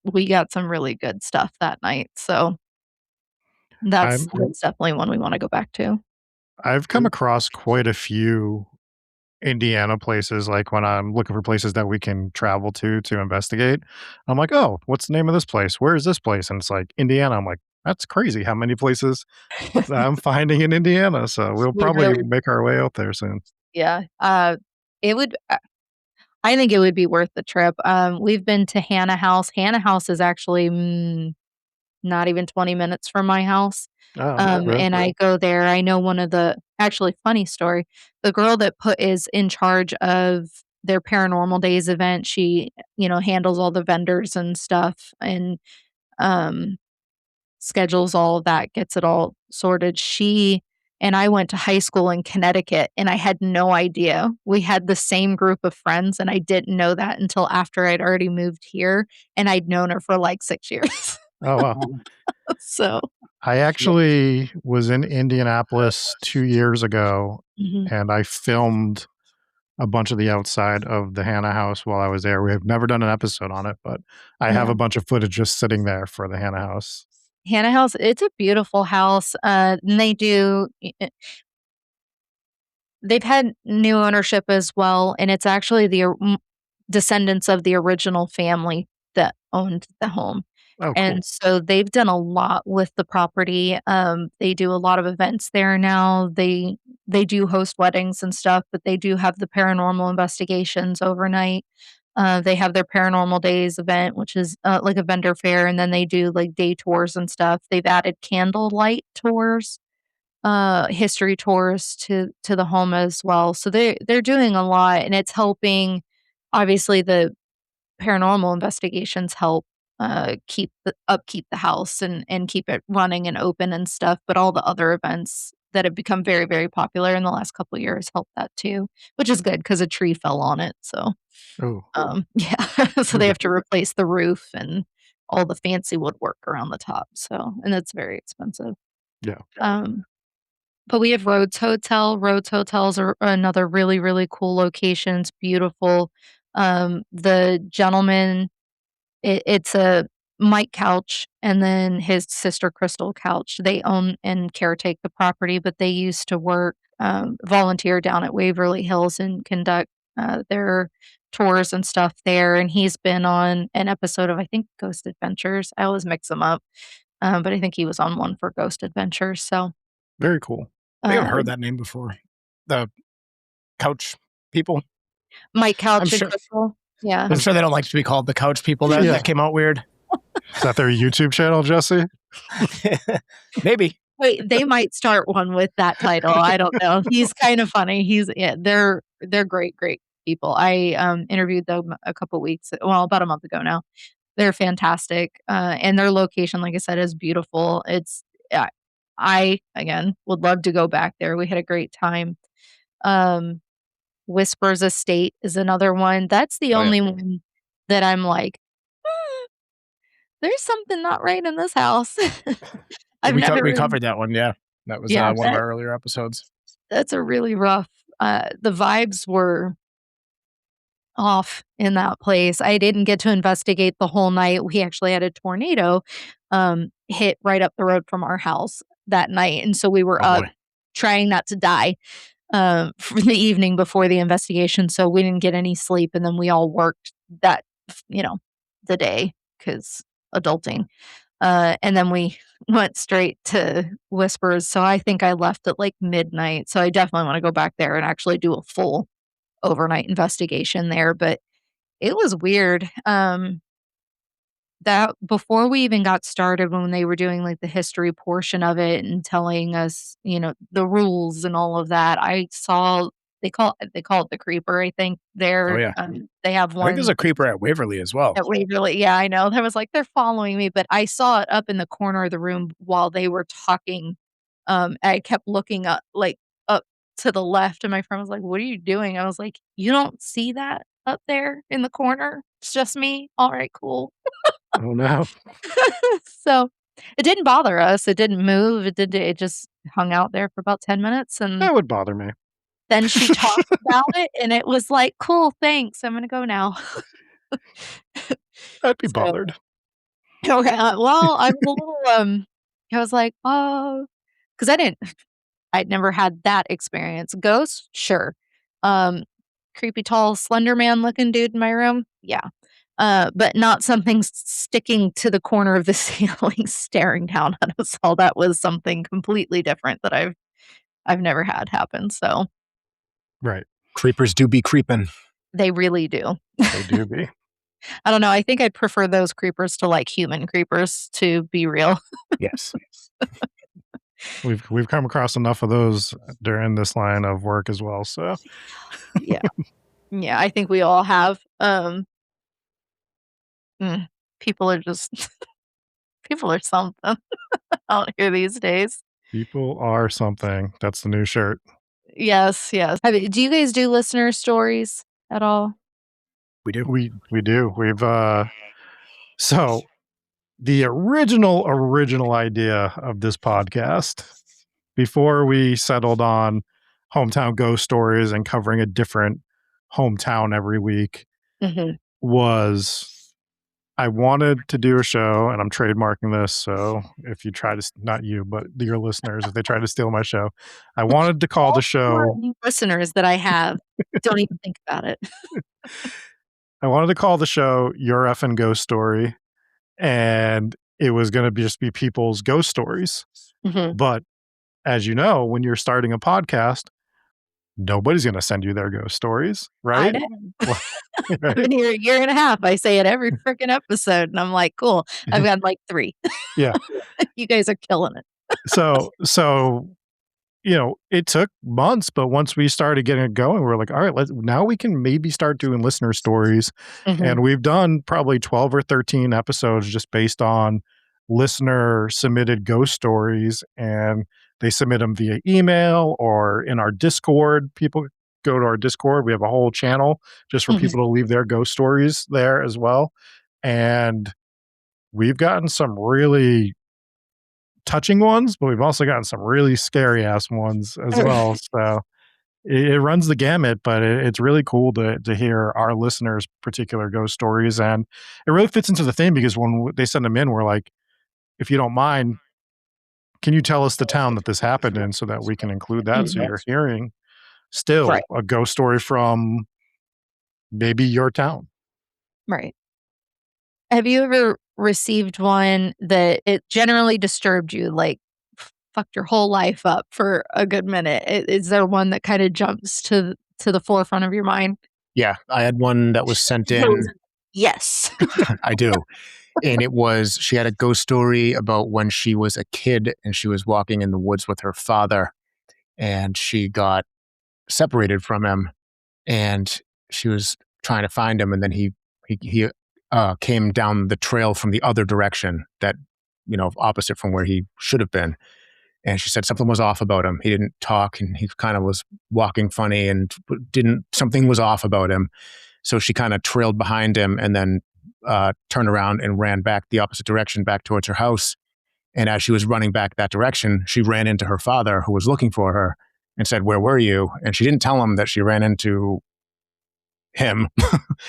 we got some really good stuff that night, so that's I'm that's definitely one we wanna go back to. I've come across quite a few Indiana places, like, when I'm looking for places that we can travel to investigate. I'm like, "Oh, what's the name of this place? Where is this place?" And it's like, "Indiana." I'm like, "That's crazy how many places that I'm finding in Indiana." So we'll We probably really make our way out there soon. yeah, it would I think it would be worth the trip. We've been to Hannah House. Hannah House is actually, not even 20 minutes from my house. Oh, really? And I go there. I know one of the actually, funny story. The girl that is in charge of their Paranormal Days event, she, handles all the vendors and stuff and um, schedules all of that, gets it all sorted. She and I went to high school in Connecticut, and I had no idea. We had the same group of friends, and I didn't know that until after I'd already moved here, and I'd known her for like 6 years. Oh, wow. So I actually was in Indianapolis 2 years ago, mhm. and I filmed a bunch of the outside of the Hannah house while I was there. We have never done an episode on it, but I have Yeah. a bunch of footage just sitting there for the Hannah house. Hannah House, it's a beautiful house. And they've had new ownership as well, and it's actually descendants of the original family that owned the home. Oh, cool. And so they've done a lot with the property. They do a lot of events there now. They do host weddings and stuff, but they do have the paranormal investigations overnight. They have their Paranormal Days event, which is like a vendor fair, and then they do like day tours and stuff. They've added candlelight tours, history tours to the home as well. So they're doing a lot, and it's helping. Obviously, the paranormal investigations help keep the house and keep it running and open and stuff. But all the other events that have become very, very popular in the last couple of years help that too, which is good because a tree fell on it. So Oh, yeah, so they have to replace the roof and all the fancy woodwork around the top. So and it's very expensive. yeah. Um, but we have Rhodes Hotel. Rhodes Hotels are another really, really cool location. It's beautiful. The gentleman, it's a Mike Couch and then his sister Crystal Couch. They own and caretake the property, but they used to volunteer down at Waverly Hills and conduct their tours and stuff there. And he's been on an episode of, I think, Ghost Adventures. I always mix them up, but I think he was on one for Ghost Adventures. So, Very cool. I think I've uh, heard that name before. The couch people. Mike Couch I'm and sure- Crystal. Yeah. I'm sure they don't like to be called the couch people. That, Yeah. that came out weird. Is that their YouTube channel, Jesse? Maybe. Wait, they might start one with that title. I don't know. He's kind of funny. They're great, great people. I interviewed them about a month ago now. They're fantastic. And their location, like I said, is beautiful. I again would love to go back there. We had a great time. Whispers Estate is another one. That's the Oh, yeah. only one that I'm like, "Hmm, there's something not right in this house." I've never we covered that one. Yeah. That was Yeah, one of our earlier episodes. That's a really rough. The vibes were off in that place. I didn't get to investigate the whole night. We actually had a tornado hit right up the road from our house that night, and so we were Oh, up boy. trying not to die for the evening before the investigation. So we didn't get any sleep, and then we all worked that the day because adulting. And then we went straight to Whispers. So I think I left at like midnight. So I definitely want to go back there and actually do a full overnight investigation there. But it was weird. That before we even got started, when they were doing like the history portion of it and telling us, the rules and all of that, I saw they call it the creeper. I think Oh, yeah. they have I one. think there's a creeper at Waverly as well. At Waverly, yeah, I know. I was like, "They're following me," but I saw it up in the corner of the room while they were talking. I kept looking up to the left, and my friend was like, "What are you doing?" I was like, "You don't see that up there in the corner? It's just me? Alright, cool." Oh, no. So, it didn't bother us, it didn't move, it just hung out there for about 10 minutes, and That would bother me. then she talked about it, and it was like, "Cool, thanks, I'm gonna go now." I'd be So bothered. Okay, well, I was a little, I was like, "Oh," 'cause I'd never had that experience. Ghosts? Sure. Um, Creepy, tall, slender man looking dude in my room? Yeah. But not something sticking to the corner of the ceiling staring down at us all. That was something completely different that I've never had happen, so Right. Creepers do be creeping. they really do. They do be. I don't know, I think I'd prefer those creepers to, like, human creepers, to be real. Yes. We've come across enough of those during this line of work as well. So Yeah. Yeah, I think we all have. Mm, people are just people are something out here these days. people are something. That's the new shirt. Yes, yes. Do you guys do listener stories at all? We do. We do. We've so the original idea of this podcast before we settled on hometown ghost stories and covering a different hometown every week Mhm. was I wanted to do a show, and I'm trademarking this. So if you try to, not you, but your listeners, if they try to steal my show, I wanted to call All the 4 show, new listeners that I have don't even think about it. I wanted to call the show Your Effing Ghost Story. And it was going to just be people's ghost stories. Mhm. But as you know, when you're starting a podcast, nobody's going to send you their ghost stories, I right? know. I've Right? been here a year and a half. I say it every freaking episode, and I'm like, "Cool, I've got, like, 3." Yeah. You guys are killing it. So it took months, but once we started getting it going, we're like, all right, now we can maybe start doing listener stories. Mhm. And we've done probably 12 or 13 episodes just based on listener submitted ghost stories. And they submit them via email or in our Discord. People go to our Discord. We have a whole channel just for Mhm. people to leave their ghost stories there as well. And we've gotten some really touching ones, but we've also gotten some really scary ass ones as well. So it runs the gamut, but it's really cool to hear our listeners' particular ghost stories, and it really fits into the theme because when they send them in, we're like, if you don't mind, can you tell us the town that this happened in so that we can include that? So Mhm. you're hearing Right, still a ghost story from maybe your town. right. Have you ever received one that it generally disturbed you, like, fucked your whole life up for a good minute? Is there one that kinda jumps to the forefront of your mind? Yeah, I had one that was sent Those in. Yes. I do. And she had a ghost story about when she was a kid and she was walking in the woods with her father and she got separated from him and she was trying to find him. And then he came down the trail from the other direction that, opposite from where he should have been. And she said something was off about him. He didn't talk and he kind of was walking funny and something was off about him. So she kind of trailed behind him and then turned around and ran back the opposite direction back towards her house. And as she was running back that direction, she ran into her father who was looking for her and said, "Where were you?" And she didn't tell him that she ran into him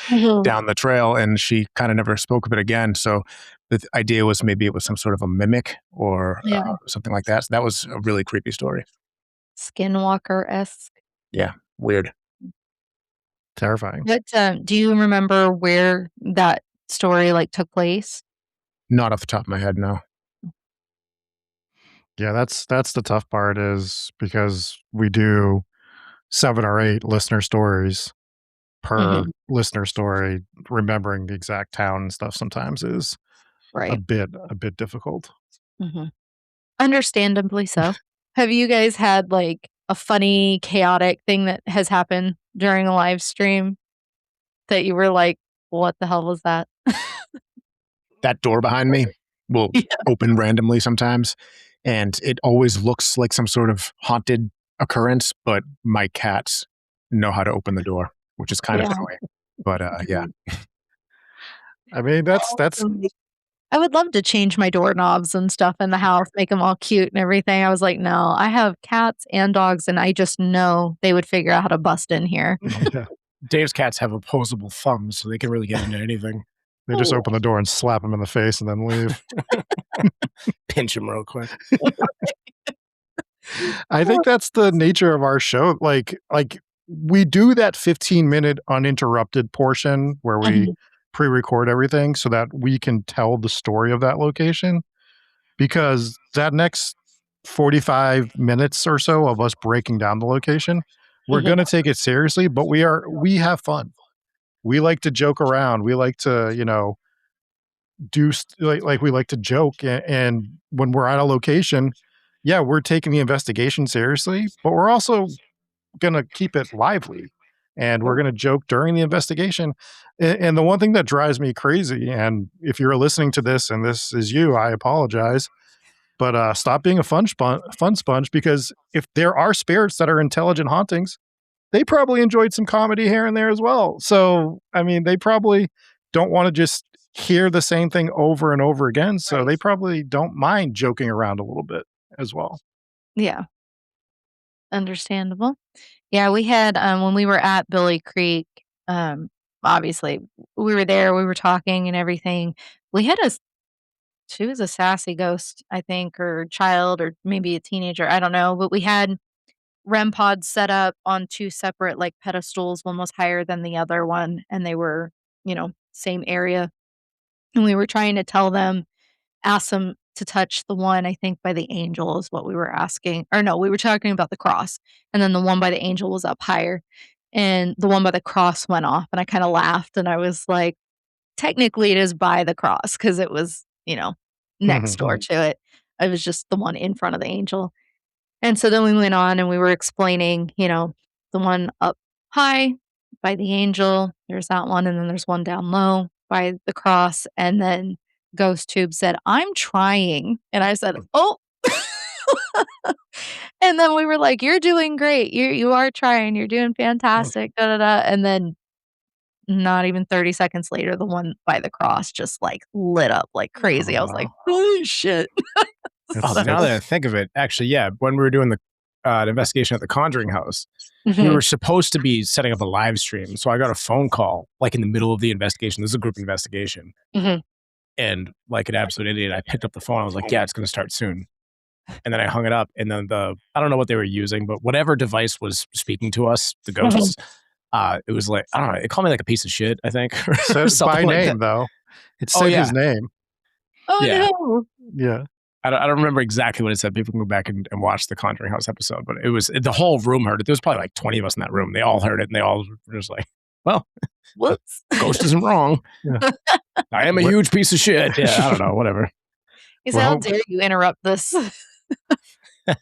Mhm. down the trail, and she kind of never spoke of it again. So the idea was maybe it was some sort of a mimic or Yeah. something like that. So that was a really creepy story. Skinwalker-esque. Yeah, weird. Terrifying. What, do you remember where that story, like, took place? Not off the top of my head, no. Yeah, that's the tough part is because we do 7 or 8 listener stories per Mhm. listener story, remembering the exact town and stuff sometimes is Right. a bit difficult. Mhm. Understandably so. Have you guys had, like, a funny, chaotic thing that has happened during a live stream that you were like, "What the hell was that?" That door behind me will Yeah. open randomly sometimes, and it always looks like some sort of haunted occurrence, but my cats know how to open the door, which is kind of Yeah. annoying. But yeah, I mean, that's I would love to change my doorknobs and stuff in the house, make them all cute and everything. I was like, "No, I have cats and dogs, and I just know they would figure out how to bust in here." yeah, Dave's cats have opposable thumbs, so they can really get into anything. they just open the door and slap him in the face and then leave. Pinch him real quick. I think that's the nature of our show. Like we do that 15-minute uninterrupted portion where we Mhm. pre-record everything so that we can tell the story of that location because that next 45 minutes or so of us breaking down the location, we're Mhm. going to take it seriously, but we have fun. We like to joke around. We like to, like we like to joke and when we're at a location, yeah, we're taking the investigation seriously, but we're also going to keep it lively. And we're going to joke during the investigation. And the one thing that drives me crazy, and if you're listening to this and this is you, I apologize, but stop being a fun sponge, because if there are spirits that are intelligent hauntings, they probably enjoyed some comedy here and there as well. So, I mean, they probably don't want to just hear the same thing over and over again. So they probably don't mind joking around a little bit as well. Yeah, understandable. Yeah, we had, when we were at Billy Creek, um, obviously, we were there, we were talking and everything. We had she was a sassy ghost, I think, or child, or maybe a teenager, I don't know, but we had REM pods set up on 2 separate, like, pedestals, one was higher than the other one, and they were, same area, and we were trying to tell them, ask them to touch the one, I think, by the angel is what we were asking, or no, we were talking about the cross, and then the one by the angel was up higher, and the one by the cross went off, and I kinda laughed, and I was like, "Technically, it is by the cross because it was, next door to it. It was just the one in front of the angel." And so then we went on and we were explaining, the one up high by the angel, there's that one, and then there's one down low by the cross. And then Ghost Tube said, "I'm trying." And I said, "Oh." And then we were like, "You're doing great. You are trying. You're doing fantastic." Da da da. And then not even 30 seconds later, the one by the cross just like lit up like crazy. I was like, "Holy shit." Oh, now that I think of it, actually, yeah, when we were doing the investigation at the Conjuring House, we Mhm. were supposed to be setting up a live stream. So I got a phone call like in the middle of the investigation. This is a group investigation. Mhm. And like an absolute idiot, I picked up the phone. I was like, yeah, it's going to start soon. And then I hung it up. And then I don't know what they were using, but whatever device was speaking to us, the ghosts, it was like, I don't know, it called me like a piece of shit, I think. or Says by something like name, that. though. It Oh, said yeah. his name. Oh, Yeah. no. Yeah. I don't remember exactly what it said. People can go back and watch the Conjuring House episode, but it was the whole room heard it. There was probably like 20 of us in that room. They all heard it, and they all were just like, "Well, Whoops. ghost isn't wrong. Yeah. I am a huge piece of shit." Yeah, I don't know, whatever. He said, "How Well- dare you interrupt this?" And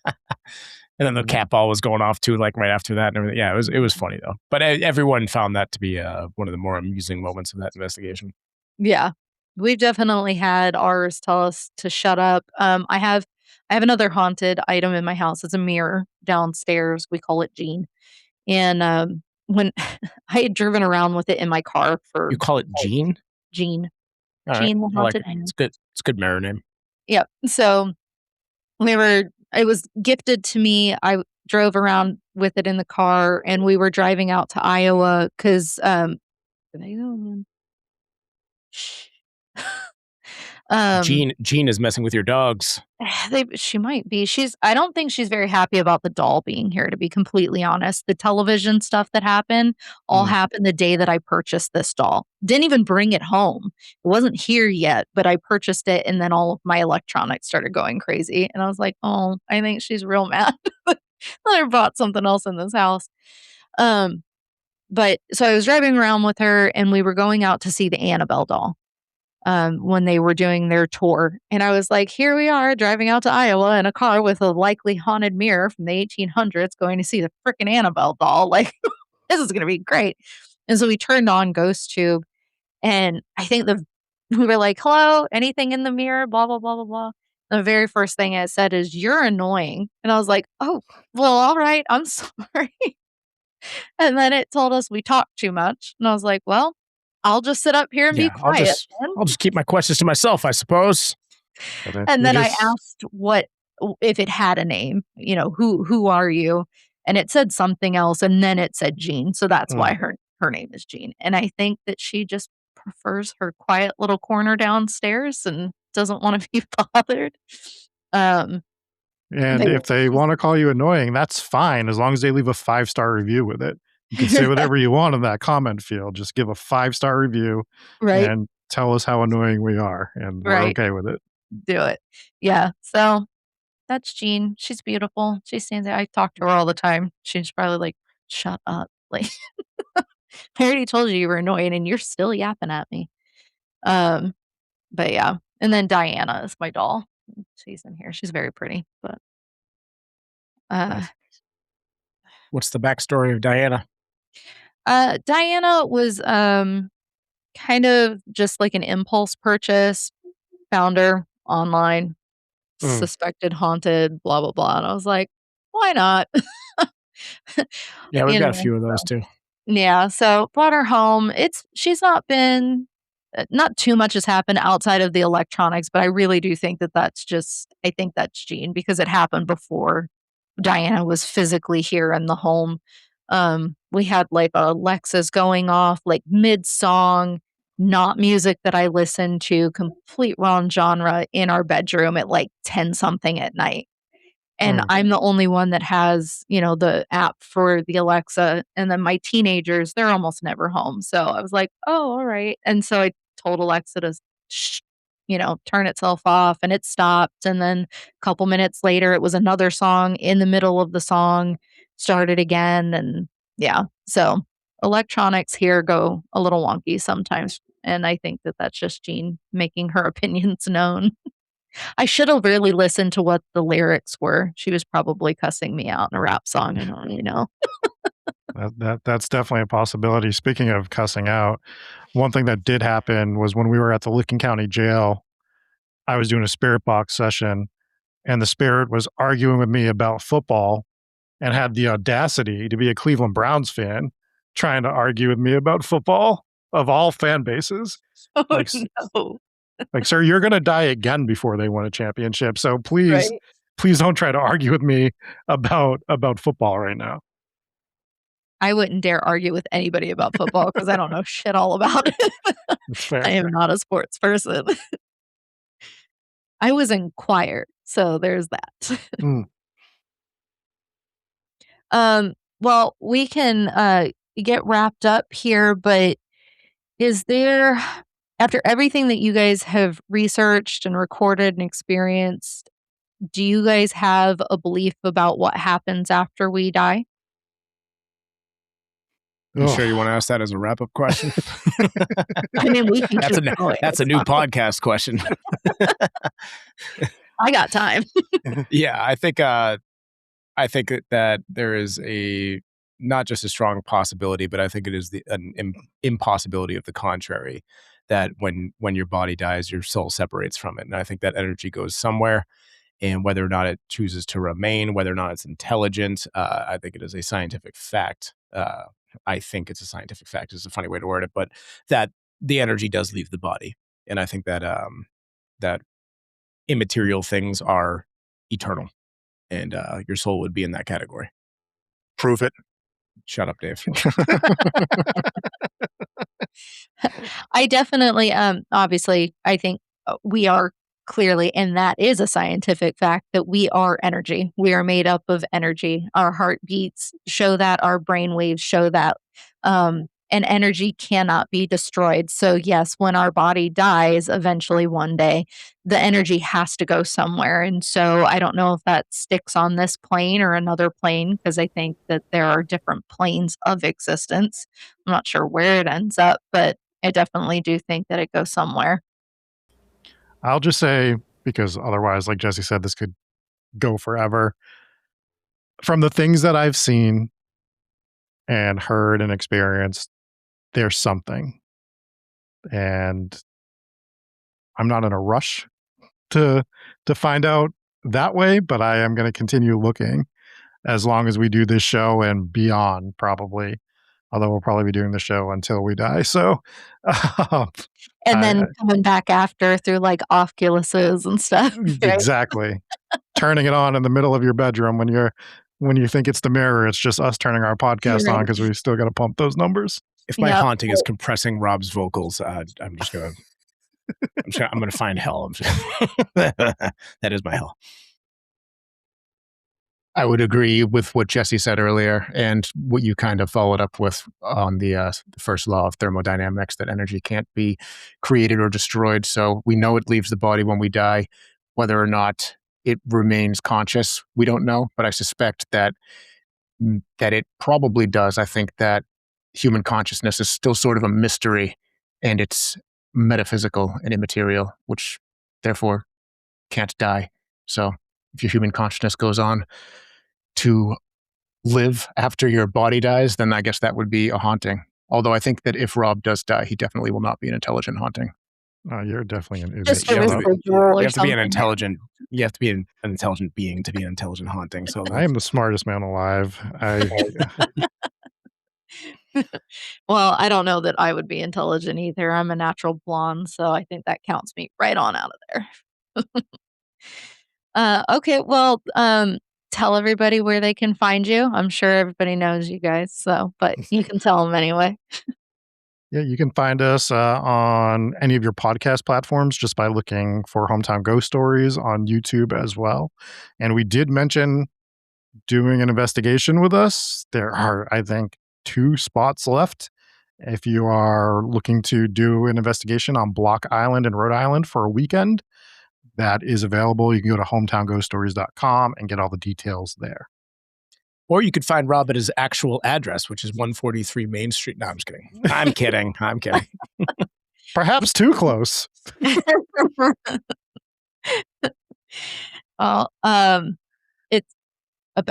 then the cat ball was going off too, like right after that, and everything. Yeah, it was funny though. But everyone found that to be one of the more amusing moments of that investigation. Yeah. We've definitely had ours tell us to shut up. I have another haunted item in my house. It's a mirror downstairs. We call it Jean. And when I had driven around with it in my car for You call it Jean? Jean. All right, Jean the I like haunted it. mirror. It's good. It's a good mirror name. Yep. So it was gifted to me. I drove around with it in the car and we were driving out to Iowa because Shh. Jean is messing with your dogs. She might be. I don't think she's very happy about the doll being here, to be completely honest. The television stuff that happened all happened the day that I purchased this doll. Didn't even bring it home. It wasn't here yet, but I purchased it and then all of my electronics started going crazy. And I was like, oh, I think she's real mad that I bought something else in this house. But so I was driving around with her and we were going out to see the Annabelle doll. When they were doing their tour. And I was like, here we are driving out to Iowa in a car with a likely haunted mirror from the 1800s going to see the freaking Annabelle doll. Like, this is going to be great. And so we turned on Ghost Tube and I think we were like, hello, anything in the mirror, blah, blah, blah, blah, blah. The very first thing it said is, you're annoying. And I was like, oh, well, all right, I'm sorry. And then it told us we talked too much. And I was like, well, I'll just sit up here and be quiet. I'll just keep my questions to myself, I suppose. And then I asked if it had a name, who are you? And it said something else. And then it said Jean. So that's why her name is Jean. And I think that she just prefers her quiet little corner downstairs and doesn't want to be bothered. And if they want to call you annoying, that's fine, as long as they leave a 5-star review with it. You can say whatever you want in that comment field. Just give a 5-star review and tell us how annoying we are, and we're okay with it. Do it. Yeah. So that's Jean. She's beautiful. She stands there. I talk to her all the time. She's probably like, shut up. Like, I already told you were annoying and you're still yapping at me. But yeah. And then Diana is my doll. She's in here. She's very pretty, but What's the backstory of Diana? Diana was kind of just like an impulse purchase. Found her online, suspected haunted, blah blah blah, and I was like, why not? Yeah, we've You got a know, few of those too. yeah, so brought her home. She's not been not too much has happened outside of the electronics, but I really do think that I think that's Jean because it happened before Diana was physically here in the home. We had like Alexas going off like mid-song, not music that I listened to, complete wrong genre in our bedroom at like 10 something at night. And I'm the only one that has, the app for the Alexa, and then my teenagers, they're almost never home, so I was like, "Oh, alright," and so I told Alexa to sh turn itself off, and it stopped, and then a couple minutes later, it was another song in the middle of the song, started again, and yeah, so electronics here go a little wonky sometimes, and I think that that's just Jean making her opinions known. I should have really listened to what the lyrics were. She was probably cussing me out in a rap song, I don't really know. That's definitely a possibility. Speaking of cussing out, one thing that did happen was when we were at the Licking County Jail, I was doing a spirit box session, and the spirit was arguing with me about football and had the audacity to be a Cleveland Browns fan, trying to argue with me about football of all fan bases. Oh, Like, no. like, sir, you're gonna die again before they win a championship. So please, Right. please don't try to argue with me about football right now. I wouldn't dare argue with anybody about football because I don't know shit all about it. It's fair. I am not a sports person. I was in choir, so there's that. Mm. Well, we can, get wrapped up here, but is there after everything that you guys have researched and recorded and experienced, do you guys have a belief about what happens after we die? You Ugh. sure you want to ask that as a wrap-up question? I mean, we can That's keep going. that's a It's new fine. podcast question. I got time. Yeah, I think that there is a not just a strong possibility, but I think it is an impossibility of the contrary. That when your body dies, your soul separates from it, and I think that energy goes somewhere. And whether or not it chooses to remain, whether or not it's intelligent, I think it is a scientific fact. I think it's a scientific fact. It's a funny way to word it, but that the energy does leave the body, and I think that that immaterial things are eternal, and your soul would be in that category. Prove it. Shut up, Dave. I definitely, obviously, I think we are clearly, and that is a scientific fact, that we are energy. We are made up of energy. Our heartbeats show that, our brain waves show that. And energy cannot be destroyed. So, yes, when our body dies eventually one day, the energy has to go somewhere. And so, I don't know if that sticks on this plane or another plane, because I think that there are different planes of existence. I'm not sure where it ends up, but I definitely do think that it goes somewhere. I'll just say, because otherwise, like Jesse said, this could go forever. From the things that I've seen and heard and experienced, there's something. And I'm not in a rush to find out that way, but I am going to continue looking as long as we do this show and beyond, probably. Although we'll probably be doing the show until we die. So, And I- then coming back after through like Oculuses and stuff. Right? exactly. Turning it on in the middle of your bedroom when you think it's the mirror, it's just us turning our podcast on Right. because we still got to pump those numbers. If my Yep. haunting is compressing Rob's vocals, I'm gonna find hell. That is my hell. I would agree with what Jesse said earlier and what you kind of followed up with on the first law of thermodynamics, that energy can't be created or destroyed. So we know it leaves the body when we die. Whether or not it remains conscious, we don't know. But I suspect that it probably does. I think that human consciousness is still sort of a mystery, and it's metaphysical and immaterial, which therefore can't die. So if your human consciousness goes on, to live after your body dies, then I guess that would be a haunting. Although I think that if Rob does die, he definitely will not be an intelligent haunting. You're definitely an idiot. Just You a have to be- residual or You have to be an something. intelligent. You have to be an intelligent being to be an intelligent haunting. So I am the smartest man alive. Well, I don't know that I would be intelligent either. I'm a natural blonde, so I think that counts me right on out of there. Okay, well, tell everybody where they can find you. I'm sure everybody knows you guys, but you can tell them anyway. Yeah, you can find us on any of your podcast platforms just by looking for Hometown Ghost Stories on YouTube as well. And we did mention doing an investigation with us. There are, I think, 2 spots left. If you are looking to do an investigation on Block Island in Rhode Island for a weekend, that is available. You can go to hometownghoststories.com and get all the details there. Or you could find Rob at his actual address, which is 143 Main Street. No, I'm just kidding. I'm kidding. I'm kidding. Perhaps too close. Well, it's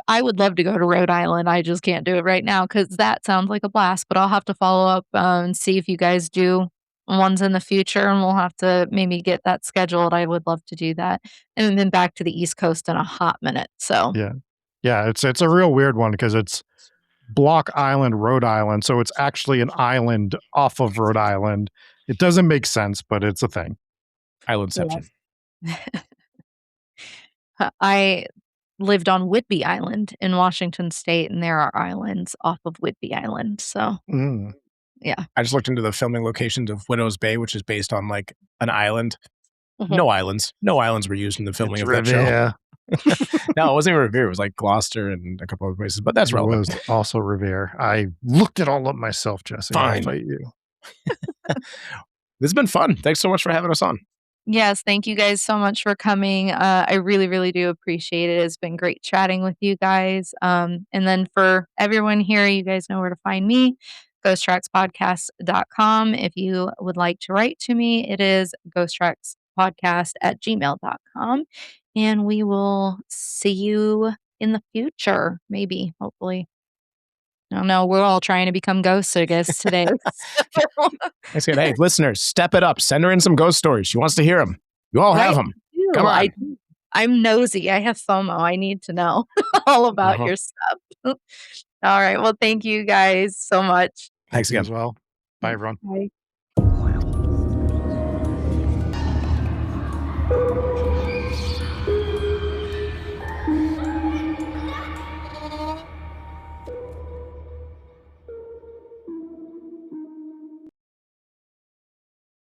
I would love to go to Rhode Island. I just can't do it right now because that sounds like a blast. But I'll have to follow up and see if you guys do ones in the future, and we'll have to maybe get that scheduled. I would love to do that, and then back to the East Coast in a hot minute. So Yeah, it's a real weird one because it's Block Island, Rhode Island. So it's actually an island off of Rhode Island. It doesn't make sense, but it's a thing. Islandception. I lived on Whidbey Island in Washington State, and there are islands off of Whidbey Island. So yeah, I just looked into the filming locations of Widow's Bay, which is based on like an island. Mhm. No islands. No islands were used in the filming It's of that show. Revere. No, it wasn't even Revere. It was like Gloucester and a couple of places, but that's It relevant. was also Revere. I looked it all up myself, Jesse. I'll Fine. fight you. This has been fun. Thanks so much for having us on. Yes, thank you guys so much for coming. I really, really do appreciate it. It's been great chatting with you guys. And then for everyone here, you guys know where to find me, ghosttrackspodcast.com. If you would like to write to me, it is ghosttrackspodcast@gmail.com. And we will see you in the future, maybe, hopefully. I don't know. We're all trying to become ghosts, I guess, today. I said, hey, listeners, step it up. Send her in some ghost stories. She wants to hear them. You all have them. Come on. I'm nosy. I have FOMO. I need to know all about your stuff. All right. Well, thank you guys so much. Thanks You again. as well. Bye, everyone. Bye.